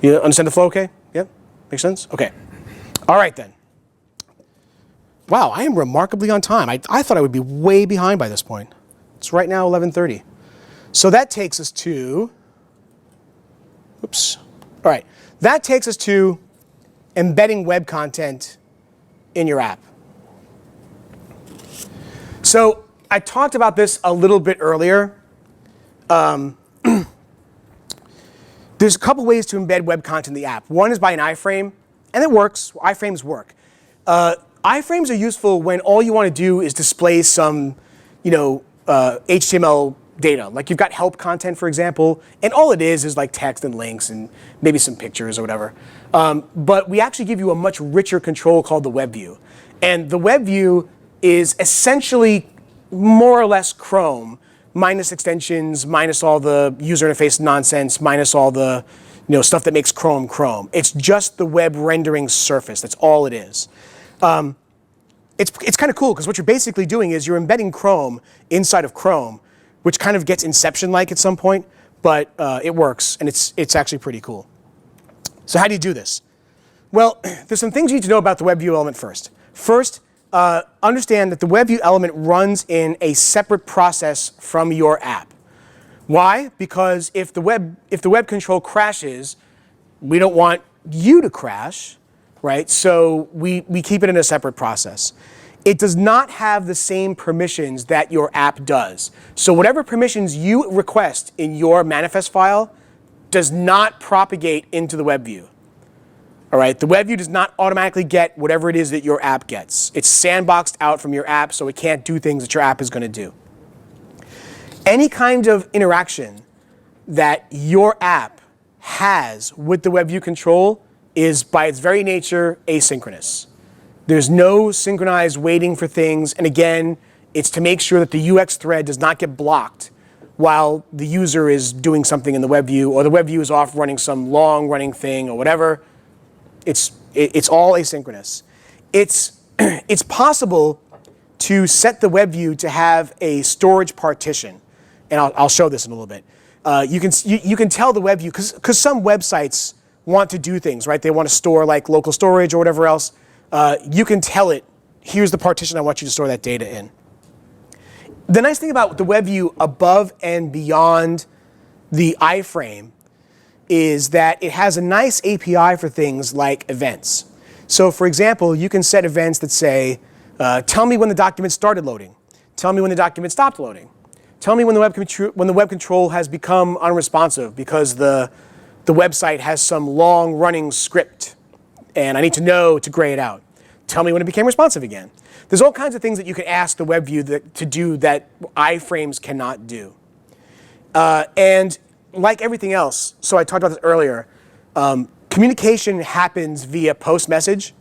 You understand the flow okay? Yep? Makes sense? Okay. All right then. Wow, I am remarkably on time. I thought I would be way behind by this point. It's right now 11:30. So that takes us to, oops. All right, that takes us to embedding web content in your app. So I talked about this a little bit earlier. There's a couple ways to embed web content in the app. One is by an iframe, and it works. Iframes work. Iframes are useful when all you want to do is display some, HTML data. Like you've got help content, for example, and all it is like text and links and maybe some pictures or whatever. But we actually give you a much richer control called the web view. And the web view is essentially more or less Chrome, minus extensions, minus all the user interface nonsense, minus all the stuff that makes Chrome Chrome. It's just the web rendering surface. That's all it is. It's kind of cool because what you're basically doing is you're embedding Chrome inside of Chrome, which kind of gets Inception-like at some point, but it works, and it's actually pretty cool. So how do you do this? Well, there's some things you need to know about the web view element first. First, understand that the web view element runs in a separate process from your app. Why? Because if the web control crashes, we don't want you to crash, right? So we keep it in a separate process. It does not have the same permissions that your app does. So whatever permissions you request in your manifest file does not propagate into the web view. All right, the web view does not automatically get whatever it is that your app gets. It's sandboxed out from your app, so it can't do things that your app is going to do. Any kind of interaction that your app has with the web view control is, by its very nature, asynchronous. There's no synchronized waiting for things, and again, it's to make sure that the UX thread does not get blocked while the user is doing something in the web view, or the web view is off running some long-running thing or whatever. It's all asynchronous. It's possible to set the web view to have a storage partition, and I'll show this in a little bit. You can tell the web view, because some websites want to do things, right? They want to store like local storage or whatever else. You can tell it, here's the partition I want you to store that data in. The nice thing about the web view above and beyond the iframe is that it has a nice API for things like events. So for example, you can set events that say, tell me when the document started loading. Tell me when the document stopped loading. Tell me when the web control has become unresponsive because the website has some long-running script, and I need to know to gray it out. Tell me when it became responsive again. There's all kinds of things that you can ask the web view to do that iframes cannot do. And like everything else, so I talked about this earlier, communication happens via post message.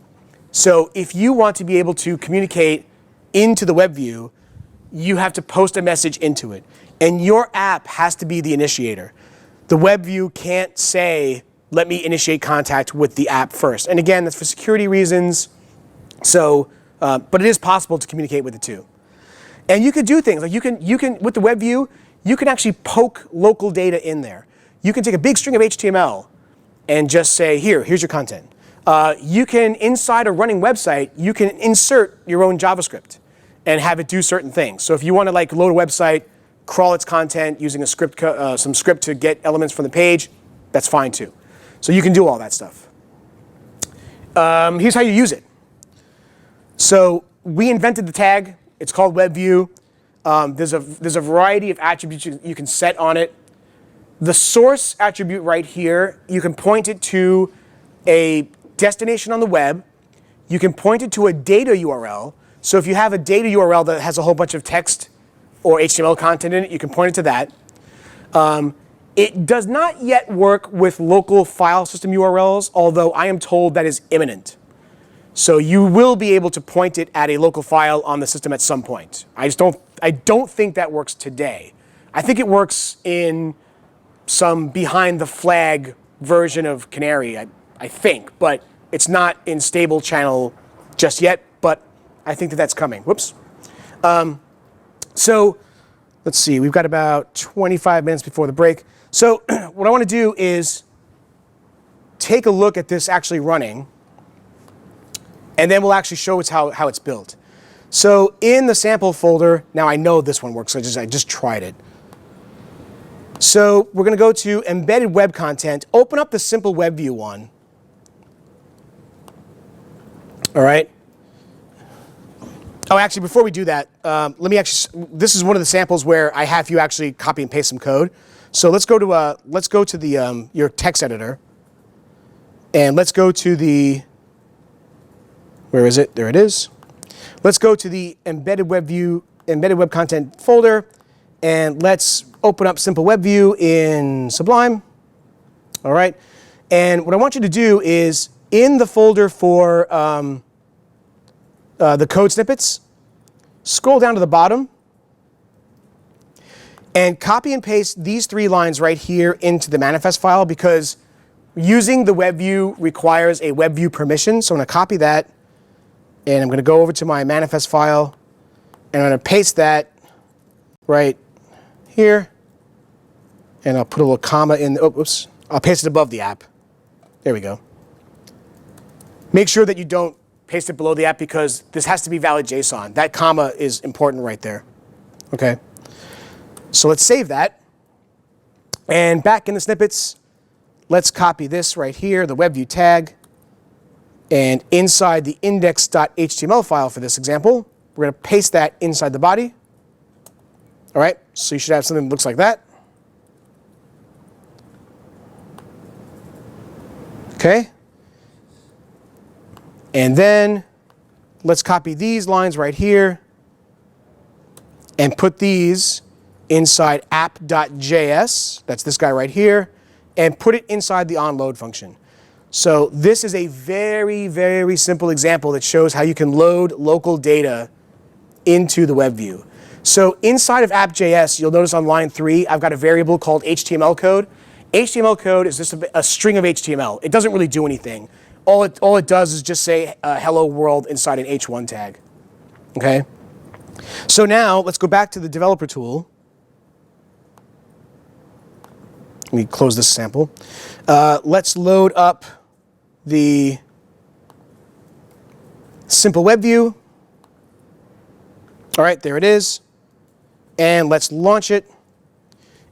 So if you want to be able to communicate into the web view, you have to post a message into it. And your app has to be the initiator. The web view can't say, let me initiate contact with the app first. And again, that's for security reasons. So, but it is possible to communicate with the two. And you could do things like you can with the web view, you can actually poke local data in there. You can take a big string of HTML and just say, here's your content. You can, inside a running website, you can insert your own JavaScript and have it do certain things. So if you want to like load a website, crawl its content using a script, some script to get elements from the page, that's fine too. So you can do all that stuff. Here's how you use it. So we invented the tag. It's called WebView. There's a variety of attributes you can set on it. The source attribute right here, you can point it to a destination on the web. You can point it to a data URL. So if you have a data URL that has a whole bunch of text or HTML content in it, you can point it to that. It does not yet work with local file system URLs, although I am told that is imminent. So you will be able to point it at a local file on the system at some point. I don't think that works today. I think it works in some behind the flag version of Canary, I think, but it's not in stable channel just yet, but I think that that's coming. Whoops. So let's see, we've got about 25 minutes before the break. So what I want to do is take a look at this actually running, and then we'll actually show us how it's built. So in the sample folder, now I know this one works, I just tried it. So we're going to go to embedded web content, open up the simple web view one. All right. Oh, actually, before we do that, this is one of the samples where I have you actually copy and paste some code. So let's go to the your text editor, and let's go to the, where is it? There it is. Let's go to the embedded web content folder, and let's open up simple web view in Sublime. All right. And what I want you to do is in the folder for the code snippets, scroll down to the bottom, and copy and paste these 3 lines right here into the manifest file, because using the web view requires a web view permission. So I'm going to copy that, and I'm going to go over to my manifest file, and I'm going to paste that right here, and I'll put a little comma in. Oh, oops! I'll paste it above the app. There we go. Make sure that you don't paste it below the app, because this has to be valid JSON. That comma is important right there. Okay. So let's save that. And back in the snippets, let's copy this right here, the WebView tag. And inside the index.html file for this example, we're going to paste that inside the body. All right. So you should have something that looks like that. Okay. And then let's copy these lines right here and put these inside app.js, that's this guy right here, and put it inside the onload function. So this is a very, very simple example that shows how you can load local data into the web view. So inside of app.js, you'll notice on line 3, I've got a variable called HTML code. HTML code is just a string of HTML. It doesn't really do anything. All it does is just say hello world inside an H1 tag. Okay? So now let's go back to the developer tool. Let me close this sample. Let's load up the simple web view. All right, there it is. And let's launch it.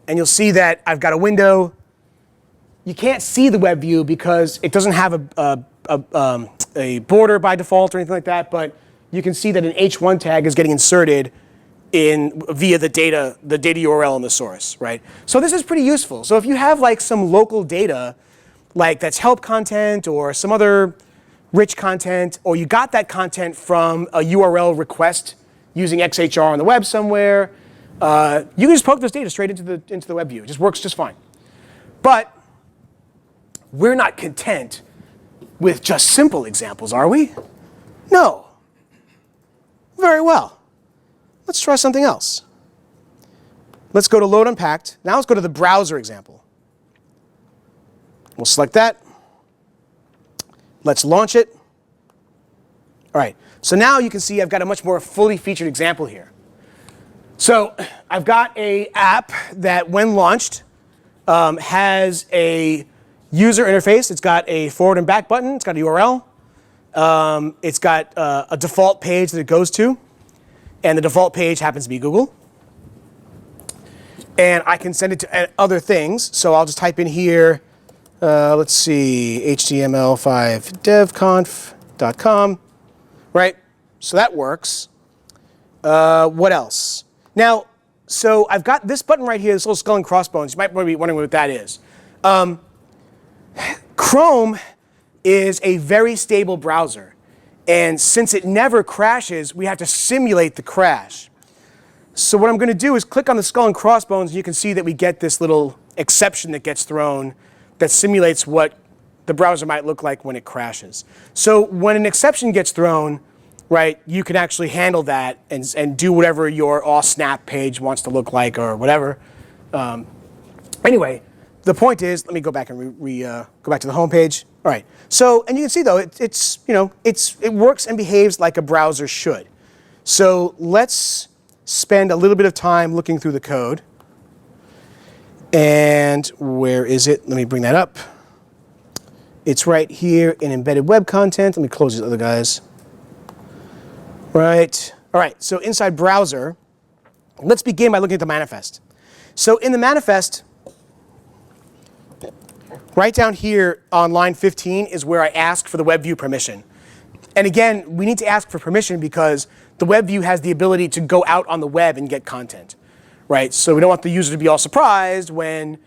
And you'll see that I've got a window. You can't see the web view because it doesn't have a border by default or anything like that, but you can see that an H1 tag is getting inserted via the data URL in the source, right? So this is pretty useful. So if you have like some local data, like that's help content or some other rich content, or you got that content from a URL request using XHR on the web somewhere, you can just poke this data straight into the web view. It just works just fine. But we're not content with just simple examples, are we? No. Very well. Let's try something else. Let's go to Load Unpacked. Now let's go to the browser example. We'll select that. Let's launch it. All right. So now you can see I've got a much more fully featured example here. So I've got an app that, when launched, has a User interface, it's got a forward and back button, it's got a URL. It's got a default page that it goes to, and the default page happens to be Google. And I can send it to other things, so I'll just type in here, let's see, HTML5Devconf.com, right? So that works. What else? Now, so I've got this button right here, this little skull and crossbones. You might be wondering what that is. Chrome is a very stable browser. And since it never crashes, we have to simulate the crash. So what I'm going to do is click on the skull and crossbones, and you can see that we get this little exception that gets thrown that simulates what the browser might look like when it crashes. So when an exception gets thrown, right, you can actually handle that and do whatever your all-snap page wants to look like or whatever. Anyway, the point is, let me go back and go back to the home page. All right. So, and you can see though, it works and behaves like a browser should. So let's spend a little bit of time looking through the code. And where is it? Let me bring that up. It's right here in embedded web content. Let me close these other guys. Right. All right. So inside browser, let's begin by looking at the manifest. So in the manifest, right down here on line 15 is where I ask for the web view permission. And again, we need to ask for permission because the web view has the ability to go out on the web and get content, right? So we don't want the user to be all surprised when,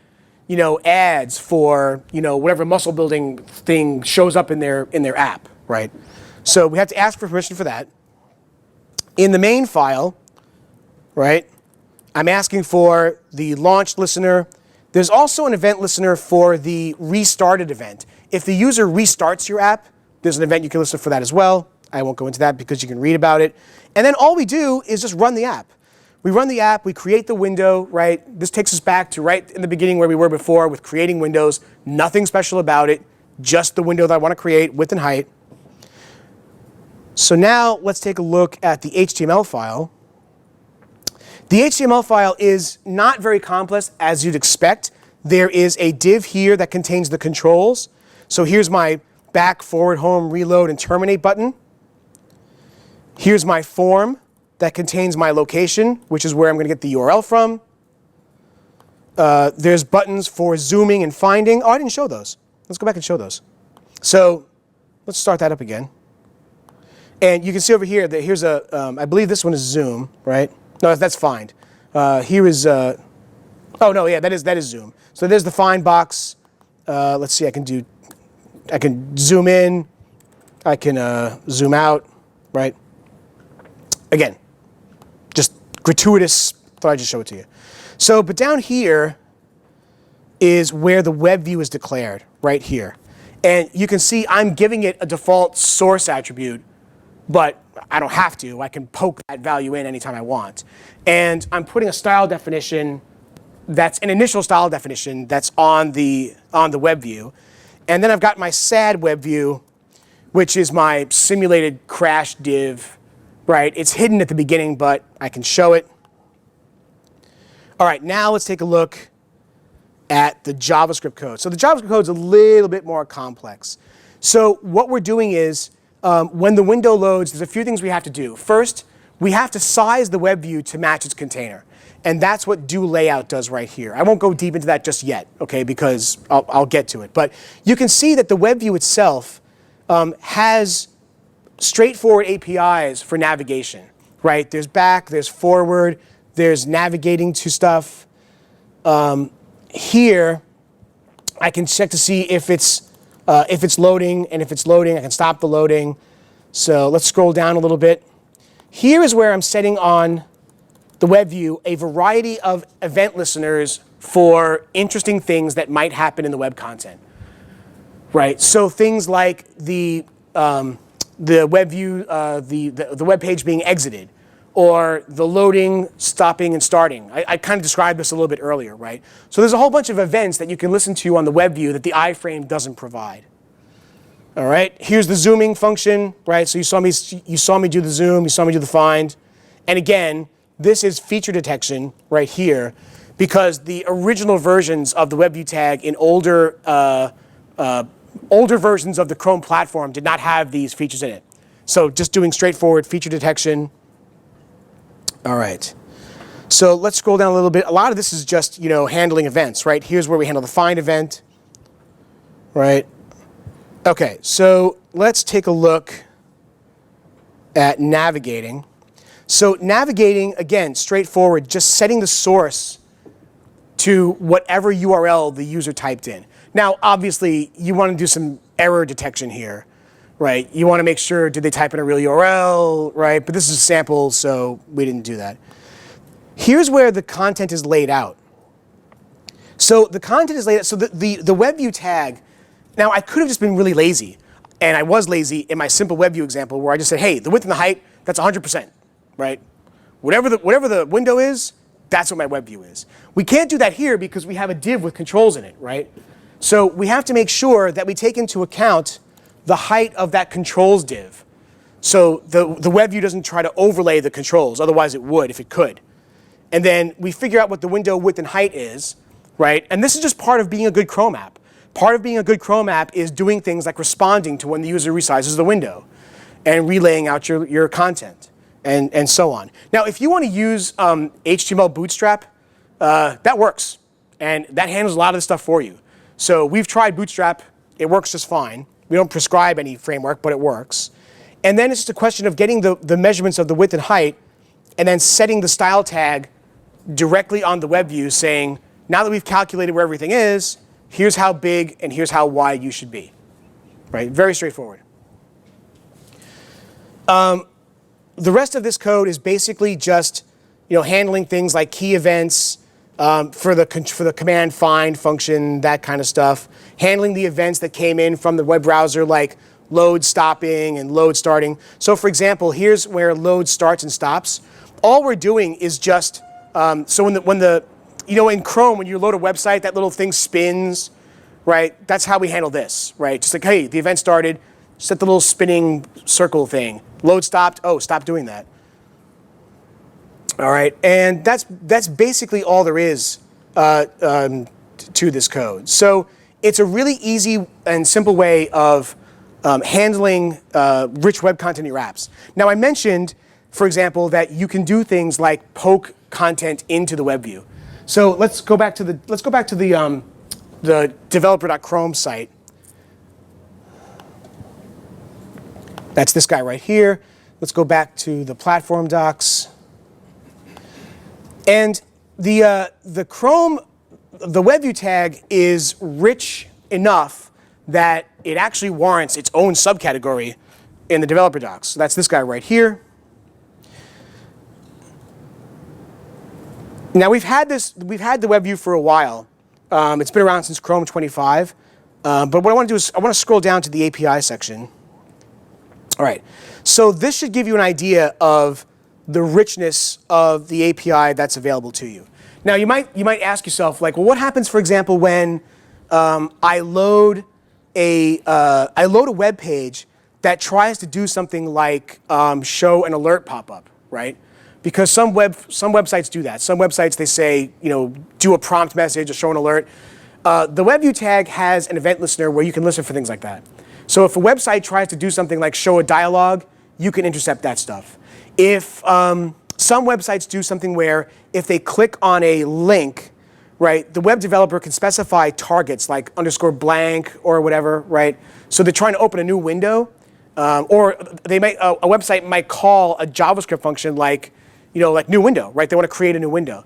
ads for, whatever muscle building thing shows up in their app, right? So we have to ask for permission for that. In the main file, right, I'm asking for the launched listener. There's also an event listener for the restarted event. If the user restarts your app, there's an event you can listen for that as well. I won't go into that because you can read about it. And then all we do is just run the app. We run the app, we create the window, right? This takes us back to right in the beginning where we were before with creating windows. Nothing special about it, just the window that I want to create, width and height. So now let's take a look at the HTML file. The HTML file is not very complex as you'd expect. There is a div here that contains the controls. So here's my back, forward, home, reload, and terminate button. Here's my form that contains my location, which is where I'm going to get the URL from. There's buttons for zooming and finding. Oh, I didn't show those. Let's go back and show those. So let's start that up again. And you can see over here that here's I believe this one is zoom, right? No, that's find. Here is, oh no, yeah, that is zoom. So there's the find box. Let's see, I can zoom in, I can zoom out, right? Again, just gratuitous, thought I'd just show it to you. So, but down here is where the web view is declared, right here. And you can see I'm giving it a default source attribute, but I don't have to. I can poke that value in anytime I want. And I'm putting a style definition that's an initial style definition that's on the web view. And then I've got my sad web view, which is my simulated crash div, right? It's hidden at the beginning, but I can show it. All right, now let's take a look at the JavaScript code. So the JavaScript code is a little bit more complex. So what we're doing is, when the window loads, there's a few things we have to do. First, we have to size the web view to match its container. And that's what doLayout does right here. I won't go deep into that just yet, okay, because I'll get to it. But you can see that the web view itself has straightforward APIs for navigation, right? There's back, there's forward, there's navigating to stuff. Here, I can check to see if it's loading, and if it's loading, I can stop the loading. So let's scroll down a little bit. Here is where I'm setting on the web view a variety of event listeners for interesting things that might happen in the web content, right? So things like the web view, the web page being exited, or the loading, stopping, and starting. I kind of described this a little bit earlier, right? So there's a whole bunch of events that you can listen to on the web view that the iframe doesn't provide. All right, here's the zooming function, right? So you saw me do the zoom, you saw me do the find. And again, this is feature detection right here, because the original versions of the web view tag in older older versions of the Chrome platform did not have these features in it. So just doing straightforward feature detection. All right. So let's scroll down a little bit. A lot of this is just, handling events, right? Here's where we handle the find event, right? Okay, so let's take a look at navigating. So navigating, again, straightforward, just setting the source to whatever URL the user typed in. Now, obviously, you want to do some error detection here, right? You want to make sure, did they type in a real URL, right? But this is a sample, so we didn't do that. Here's where the content is laid out. So the content is laid out, so the web view tag, now I could have just been really lazy, and I was lazy in my simple web view example where I just said, hey, the width and the height, that's 100%, right? Whatever the window is, that's what my web view is. We can't do that here because we have a div with controls in it, right? So we have to make sure that we take into account the height of that controls div. So the web view doesn't try to overlay the controls, otherwise it would if it could. And then we figure out what the window width and height is, right? And this is just part of being a good Chrome app. Part of being a good Chrome app is doing things like responding to when the user resizes the window and relaying out your content and so on. Now, if you want to use HTML Bootstrap, that works. And that handles a lot of the stuff for you. So we've tried Bootstrap. It works just fine. We don't prescribe any framework, but it works. And then it's just a question of getting the measurements of the width and height and then setting the style tag directly on the web view saying, now that we've calculated where everything is, here's how big and here's how wide you should be. Right? Very straightforward. The rest of this code is basically just handling things like key events for the command find function, that kind of stuff. Handling the events that came in from the web browser like load stopping and load starting. So for example, here's where load starts and stops. All we're doing is just so in Chrome, when you load a website, that little thing spins, right? That's how we handle this, right? Just like, hey, the event started, set the little spinning circle thing. Load stopped, oh, stop doing that. All right, and that's basically all there is to this code. So it's a really easy and simple way of handling rich web content in your apps. Now I mentioned, for example, that you can do things like poke content into the web view. So let's go back to the developer.chrome site. That's this guy right here. Let's go back to the platform docs. And the web view tag is rich enough that it actually warrants its own subcategory in the developer docs. So that's this guy right here. Now we've had the web view for a while. It's been around since Chrome 25. But what I want to do is I want to scroll down to the API section. All right. So this should give you an idea of the richness of the API that's available to you. Now you might ask yourself, like, well, what happens, for example, when I load a web page that tries to do something like show an alert pop-up, right? Because some websites do that. Some websites, they say, do a prompt message or show an alert. The web view tag has an event listener where you can listen for things like that. So if a website tries to do something like show a dialogue, you can intercept that stuff. If some websites do something where if they click on a link, right, the web developer can specify targets like _blank or whatever, right? So they're trying to open a new window, or a website might call a JavaScript function like new window, right? They want to create a new window.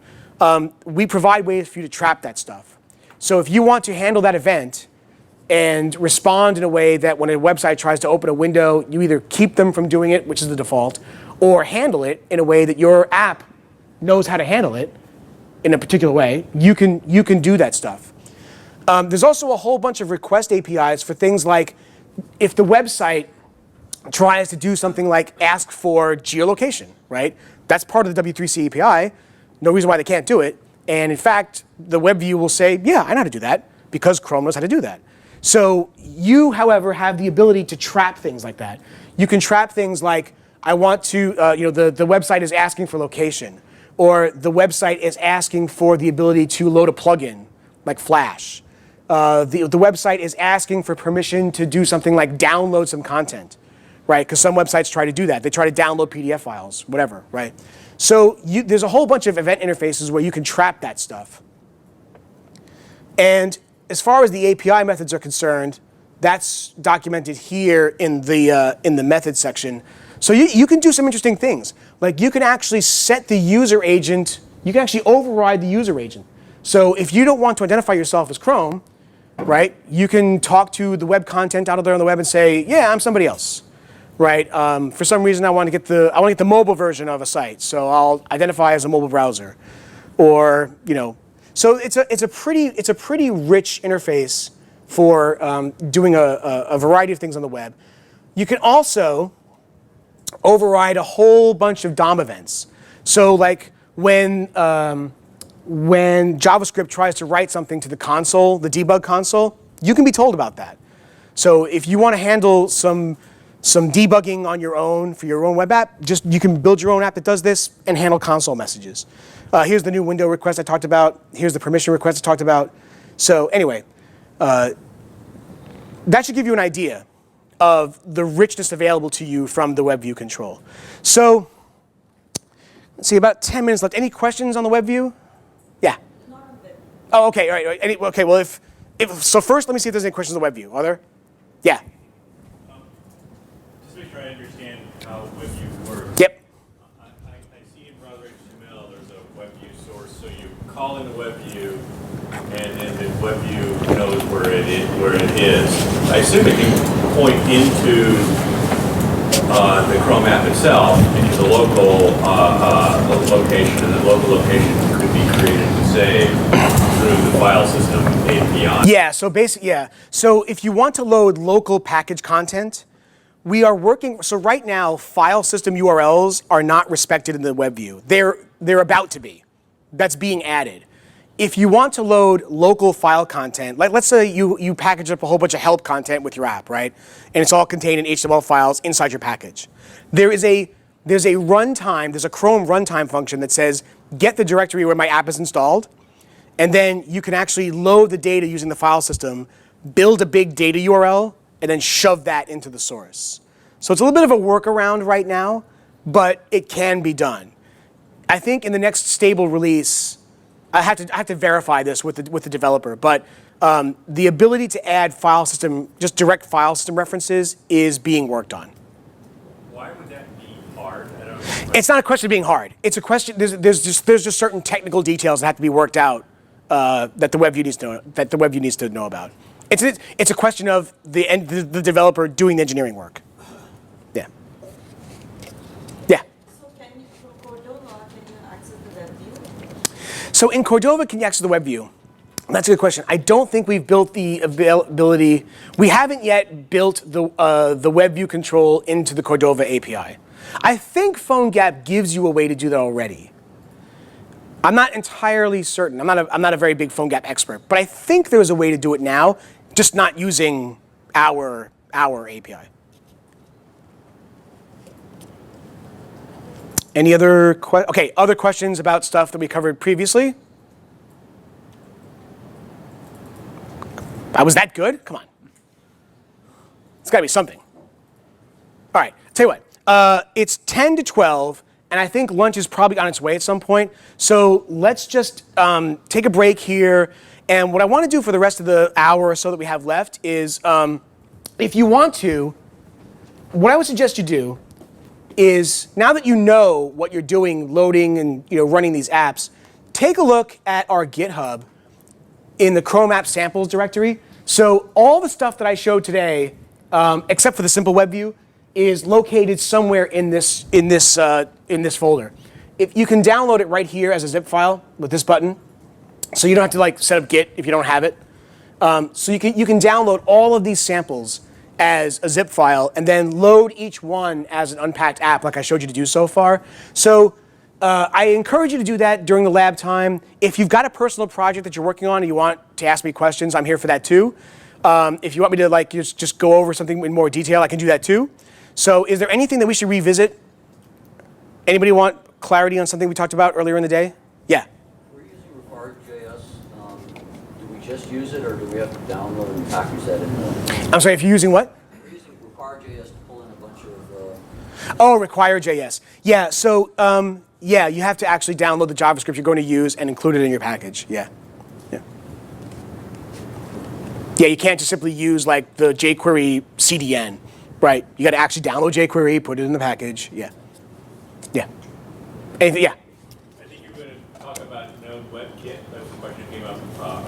We provide ways for you to trap that stuff. So if you want to handle that event and respond in a way that when a website tries to open a window, you either keep them from doing it, which is the default, or handle it in a way that your app knows how to handle it in a particular way, you can do that stuff. There's also a whole bunch of request APIs for things like if the website tries to do something like ask for geolocation, right? That's part of the W3C API. No reason why they can't do it. And in fact, the web view will say, yeah, I know how to do that because Chrome knows how to do that. So you, however, have the ability to trap things like that. You can trap things like, I want to, the website is asking for location, or the website is asking for the ability to load a plugin like Flash. the website is asking for permission to do something like download some content, right? Because some websites try to do that. They try to download PDF files, whatever, right? So there's a whole bunch of event interfaces where you can trap that stuff. And as far as the API methods are concerned, that's documented here in the methods section. So you can do some interesting things. Like you can actually set the user agent, you can actually override the user agent. So if you don't want to identify yourself as Chrome, right, you can talk to the web content out there on the web and say, yeah, I'm somebody else, right? For some reason, I want to get the mobile version of a site, so I'll identify as a mobile browser, or so it's a pretty rich interface for doing a variety of things on the web. You can also override a whole bunch of DOM events. So like when JavaScript tries to write something to the console, the debug console, you can be told about that. So if you want to handle some debugging on your own for your own web app, you can build your own app that does this and handle console messages. Here's the new window request I talked about. Here's the permission request I talked about. So anyway, that should give you an idea of the richness available to you from the web view control. So let's see, about 10 minutes left. Any questions on the web view? Yeah. Oh, okay. All right. Okay. Well, so first, let me see if there's any questions on the web view. Are there? Yeah. Just to make sure I understand how web view works. Yep. I see in browser HTML there's a web view source, so you call in the web view, and then the web view knows where it is. I assume it can point into the Chrome app itself, into the local location, and the local location could be created and saved through the file system API. Yeah. So basically, yeah. So if you want to load local package content, we are working. So right now, file system URLs are not respected in the web view. They're about to be. That's being added. If you want to load local file content, like let's say you package up a whole bunch of help content with your app, right? And it's all contained in HTML files inside your package. There's a runtime, there's a Chrome runtime function that says, get the directory where my app is installed, and then you can actually load the data using the file system, build a big data URL, and then shove that into the source. So it's a little bit of a workaround right now, but it can be done. I think in the next stable release, I have to verify this with the developer, but the ability to add file system, just direct file system references is being worked on. Why would that be hard? It's not a question of being hard. It's a question. There's just certain technical details that have to be worked out that the web view needs to know about. It's a question of the developer doing the engineering work. Yeah. Yeah. So in Cordova, can you access the web view? That's a good question. I don't think we've built the availability. We haven't yet built the web view control into the Cordova API. I think PhoneGap gives you a way to do that already. I'm not entirely certain. I'm not a very big PhoneGap expert, but I think there's a way to do it now, just not using our API. Any other other questions about stuff that we covered previously? Was that good? Come on. It's got to be something. All right, tell you what. It's 10 to 12, and I think lunch is probably on its way at some point. So let's just take a break here. And what I want to do for the rest of the hour or so that we have left is, if you want to, what I would suggest you do is, now that you know what you're doing, loading and running these apps, take a look at our GitHub in the Chrome App Samples directory. So all the stuff that I showed today, except for the simple web view, is located somewhere in this folder. If you can download it right here as a zip file with this button, so you don't have to set up Git if you don't have it. So you can download all of these samples as a zip file and then load each one as an unpacked app like I showed you to do so far. So I encourage you to do that during the lab time. If you've got a personal project that you're working on and you want to ask me questions, I'm here for that too. If you want me to just go over something in more detail, I can do that too. So is there anything that we should revisit? Anybody want clarity on something we talked about earlier in the day? Yeah. We're using Required.js. Do we just use it, or do we have to download and package that in? I'm sorry, if you're using what? We're using require.js to pull in a bunch of. Oh, require.js. Yeah, so yeah, you have to actually download the JavaScript you're going to use and include it in your package. Yeah. Yeah, you can't just simply use like the jQuery CDN, right? You got to actually download jQuery, put it in the package. Yeah. Yeah. Anything? Yeah. I think you're going to talk about Node WebKit. That was the question that came up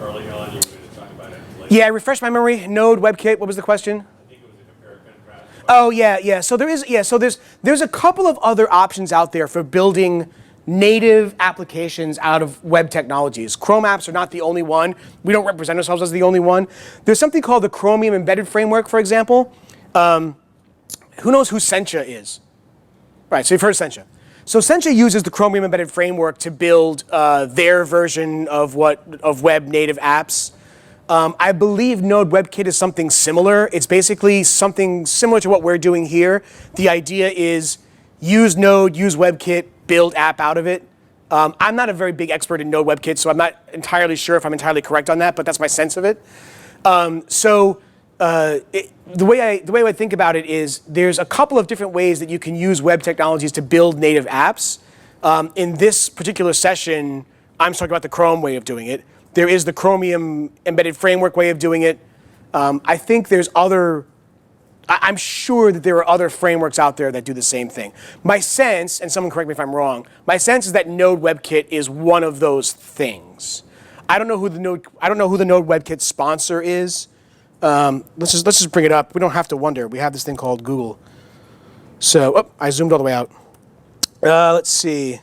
early on. You were going to talk about it later. Yeah, refresh my memory. Node WebKit. What was the question? I think it was a compare and contrast. Oh yeah. So there's a couple of other options out there for building native applications out of web technologies. Chrome apps are not the only one. We don't represent ourselves as the only one. There's something called the Chromium Embedded Framework, for example. Who knows who Sencha is? Right, so you've heard of Sencha. So Sencha uses the Chromium Embedded Framework to build their version of web native apps. I believe Node WebKit is something similar. It's basically something similar to what we're doing here. The idea is use Node, use WebKit, build app out of it. I'm not a very big expert in Node WebKit, so I'm not entirely sure if I'm entirely correct on that, but that's my sense of it. The way I think about it is there's a couple of different ways that you can use web technologies to build native apps. In this particular session, I'm talking about the Chrome way of doing it. There is the Chromium Embedded Framework way of doing it. I think there's I'm sure that there are other frameworks out there that do the same thing. My sense, and someone correct me if I'm wrong, my sense is that Node WebKit is one of those things. I don't know who the Node WebKit sponsor is. Let's just bring it up. We don't have to wonder. We have this thing called Google. So, I zoomed all the way out. Let's see.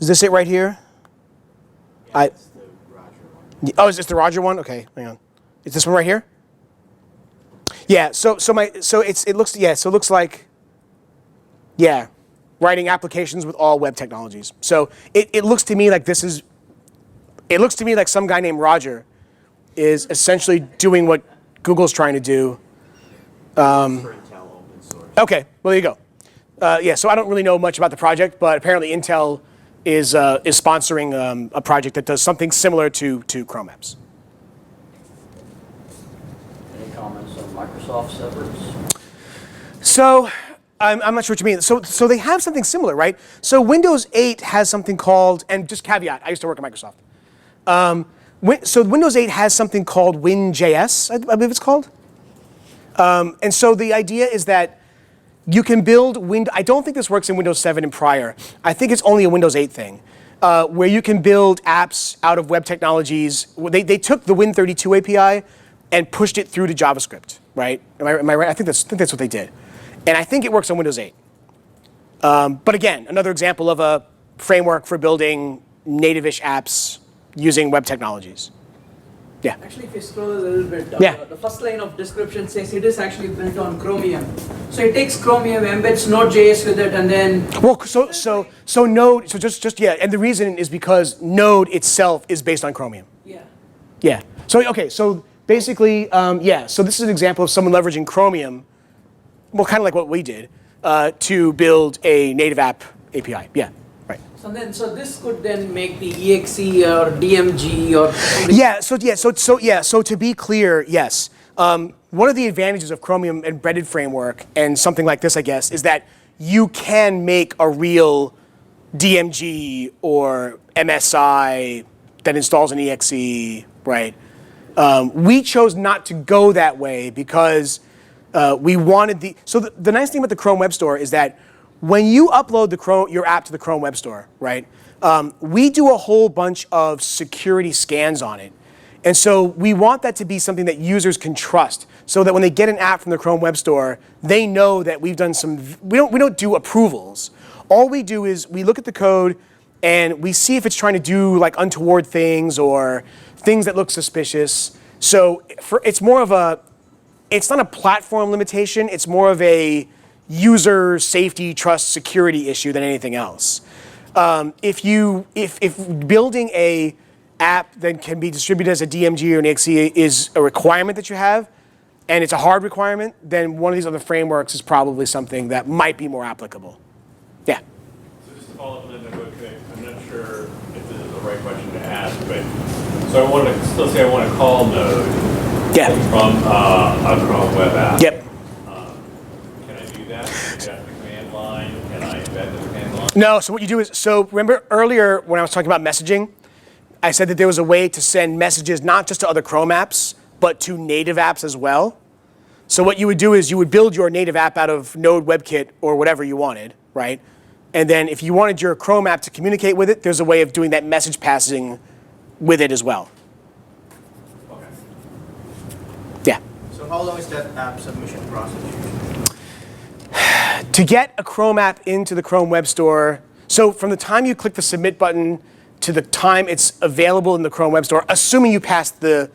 Is this it right here? It's the Roger one. Oh, is this the Roger one? Okay, hang on. Is this one right here? Yeah. So it looks like, yeah, writing applications with all web technologies. So it looks to me like some guy named Roger is essentially doing what Google's trying to do. For Intel open source. Okay, well, there you go. Yeah, so I don't really know much about the project, but apparently Intel is sponsoring a project that does something similar to Chrome apps. Any comments on Microsoft's efforts? So I'm not sure what you mean. So they have something similar, right? So Windows 8 has something called, and just caveat, I used to work at Microsoft. So Windows 8 has something called WinJS, I believe it's called. And so the idea is that you can build I don't think this works in Windows 7 and prior. I think it's only a Windows 8 thing, where you can build apps out of web technologies. They took the Win32 API and pushed it through to JavaScript, right? Am I right? I think that's what they did. And I think it works on Windows 8. But again, another example of a framework for building native-ish apps using web technologies. Yeah. Actually, if you scroll a little bit, Yeah. the first line of description says it is actually built on Chromium. So it takes Chromium, embeds Node.js with it, and then. Well, so Node, yeah, and the reason is because Node itself is based on Chromium. Yeah. Yeah. So okay. So basically, yeah. So this is an example of someone leveraging Chromium, well, kind of like what we did, to build a native app API. Yeah. Right. So this could then make the exe or DMG or. So to be clear, yes. One of the advantages of Chromium Embedded Framework and something like this, I guess, is that you can make a real DMG or MSI that installs an exe, right? We chose not to go that way because we wanted so the nice thing about the Chrome Web Store is that when you upload your app to the Chrome Web Store, right, we do a whole bunch of security scans on it. And so we want that to be something that users can trust so that when they get an app from the Chrome Web Store, they know that we've done we don't do approvals. All we do is we look at the code and we see if it's trying to do like untoward things or things that look suspicious. So it's not a platform limitation, it's more of a user safety, trust, security issue than anything else. If building a app that can be distributed as a DMG or an exe is a requirement that you have, and it's a hard requirement, then one of these other frameworks is probably something that might be more applicable. Yeah. So just to follow up on that real quick, I'm not sure if this is the right question to ask, but So let's say I want to call Node Yeah. from a Chrome web app. Yep. Can I do that? Is that the command line? Can I embed the command line? No, so what you do is, so remember earlier when I was talking about messaging, I said that there was a way to send messages not just to other Chrome apps, but to native apps as well. So what you would do is you would build your native app out of Node WebKit or whatever you wanted, right? And then if you wanted your Chrome app to communicate with it, there's a way of doing that message passing with it as well. Okay. Yeah. So how long is that app submission process usually? To get a Chrome app into the Chrome Web Store, so from the time you click the submit button to the time it's available in the Chrome Web Store, assuming you pass the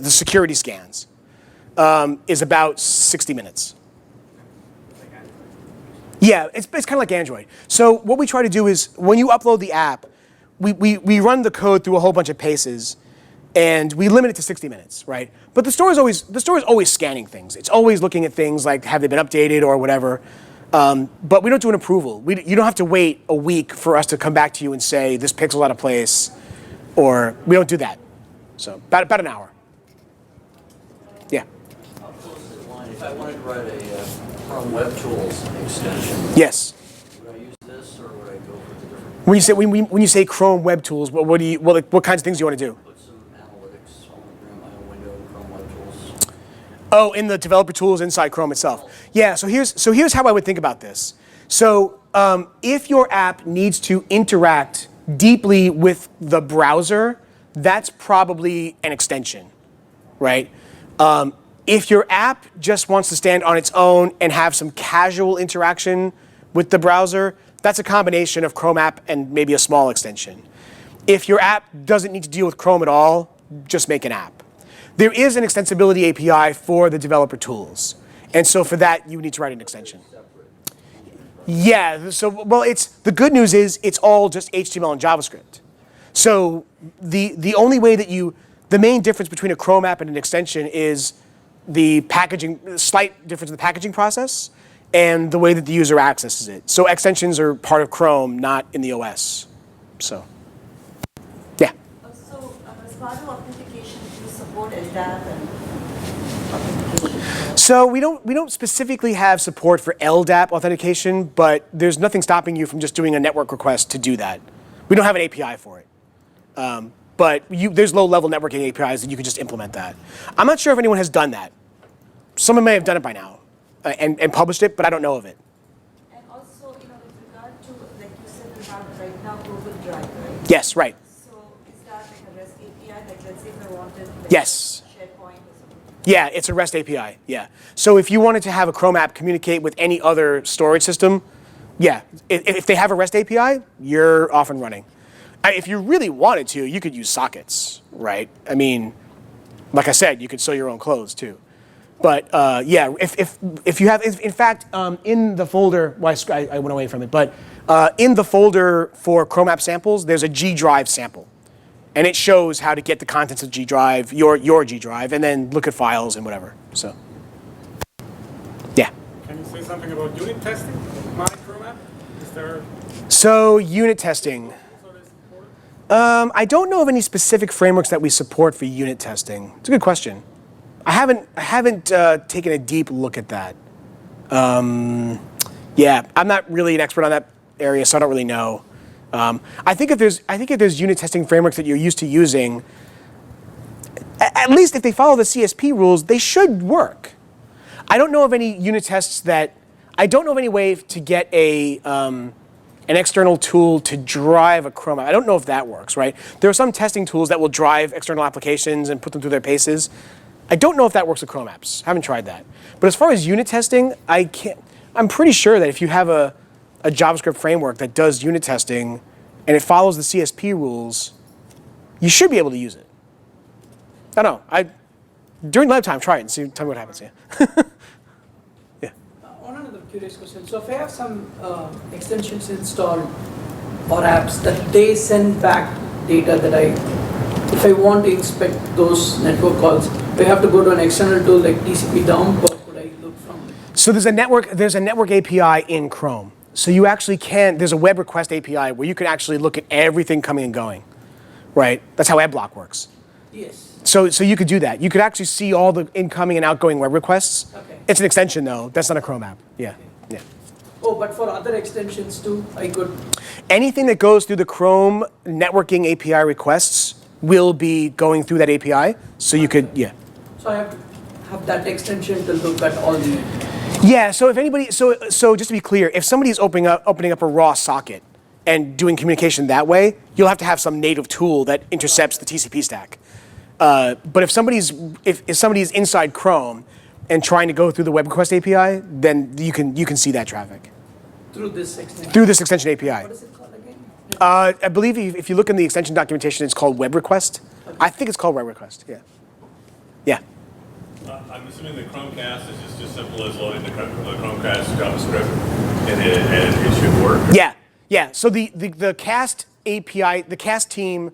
security scans, is about 60 minutes. Yeah, it's kind of like Android. So what we try to do is when you upload the app, we run the code through a whole bunch of paces, and we limit it to 60 minutes, right? But the store is always scanning things. It's always looking at things like have they been updated or whatever. But we don't do an approval. You don't have to wait a week for us to come back to you and say this pixel's out of place, or we don't do that. So about an hour. Yeah. I'll close the line. If I wanted to write a Chrome Web Tools extension, Yes. would I use this or would I go for the different? When you say Chrome Web Tools, what kinds of things do you want to do? Put some analytics on my own window in Chrome Web Tools. Oh, in the developer tools inside Chrome itself. Yeah, so here's how I would think about this. So if your app needs to interact deeply with the browser, that's probably an extension, right? If your app just wants to stand on its own and have some casual interaction with the browser, that's a combination of Chrome app and maybe a small extension. If your app doesn't need to deal with Chrome at all, just make an app. There is an extensibility API for the developer tools. And so for that, you need to write an extension. Yeah, so, well, the good news is it's all just HTML and JavaScript. So the only way that the main difference between a Chrome app and an extension is the slight difference in the packaging process and the way that the user accesses it. So extensions are part of Chrome, not in the OS. So, yeah. So as part of authentication, do you support LDAP and authentication? So we don't specifically have support for LDAP authentication, but there's nothing stopping you from just doing a network request to do that. We don't have an API for it. But there's low-level networking APIs that you can just implement that. I'm not sure if anyone has done that. Someone may have done it by now and published it, but I don't know of it. And also, with regard to, like you said, we have right now Google Drive, right? Yes, right. So is that like a REST API? Like let's say if I wanted Yes. SharePoint or something. Yeah, it's a REST API, yeah. So if you wanted to have a Chrome app communicate with any other storage system, yeah, if they have a REST API, you're off and running. If you really wanted to, you could use sockets, right? I mean, like I said, you could sew your own clothes too. But yeah, if you have, in fact, in the folder, well, I went away from it, but in the folder for Chrome app samples, there's a G Drive sample. And it shows how to get the contents of G Drive, your G Drive, and then look at files and whatever, so. Yeah. Can you say something about unit testing? My Chrome app? Is there So unit testing. I don't know of any specific frameworks that we support for unit testing. It's a good question. I haven't taken a deep look at that. Yeah, I'm not really an expert on that area, so I don't really know. I think if there's unit testing frameworks that you're used to using, at least if they follow the CSP rules, they should work. I don't know of any unit tests I don't know of any way to get an external tool to drive a Chrome app. I don't know if that works, right? There are some testing tools that will drive external applications and put them through their paces. I don't know if that works with Chrome apps. I haven't tried that. But as far as unit testing, I'm pretty sure that if you have a JavaScript framework that does unit testing and it follows the CSP rules, you should be able to use it. I don't know. During lab time, try it and tell me what happens. Yeah. Yeah. On another curious question. So if I have some extensions installed or apps that they send back data if I want to inspect those network calls, do I have to go to an external tool like TCP dump, or could I look from? So there's a network API in Chrome. So you actually there's a web request API where you can actually look at everything coming and going, right? That's how AdBlock works. Yes. So you could do that. You could actually see all the incoming and outgoing web requests. Okay. It's an extension though. That's not a Chrome app. Yeah. Yeah. Oh, but for other extensions too, I could. Anything that goes through the Chrome networking API requests will be going through that API. So you could, yeah. So I have to have that extension to look at all the. Yeah, so if anybody, so just to be clear, if somebody's opening up a raw socket and doing communication that way, you'll have to have some native tool that intercepts the TCP stack. But if somebody's inside Chrome and trying to go through the web request API, then you can see that traffic Through this extension. through this extension API. What is it called again? I believe if you look in the extension documentation, it's called web request. Okay. I think it's called web request. Yeah. Yeah. I'm assuming the Chromecast is just as simple as loading the Chromecast JavaScript, and it should work. Yeah, yeah. So the Cast API, the Cast team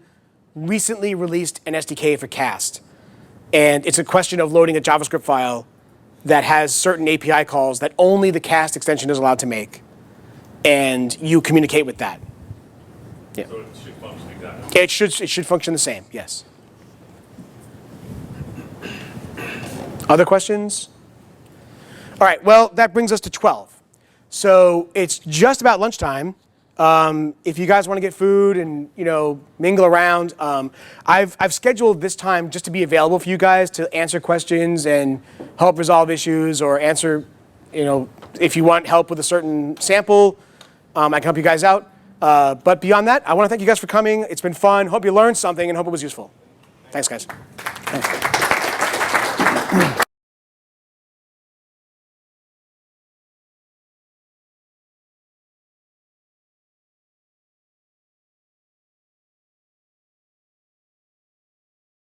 recently released an SDK for Cast, and it's a question of loading a JavaScript file that has certain API calls that only the Cast extension is allowed to make, and you communicate with that. Yeah. So it should function exactly. It should function the same. Yes. Other questions? All right, well, that brings us to 12. So it's just about lunchtime. If you guys want to get food and mingle around, I've scheduled this time just to be available for you guys to answer questions and help resolve issues or answer, if you want help with a certain sample, I can help you guys out. But beyond that, I want to thank you guys for coming. It's been fun. Hope you learned something and hope it was useful. Thanks, guys. Thanks.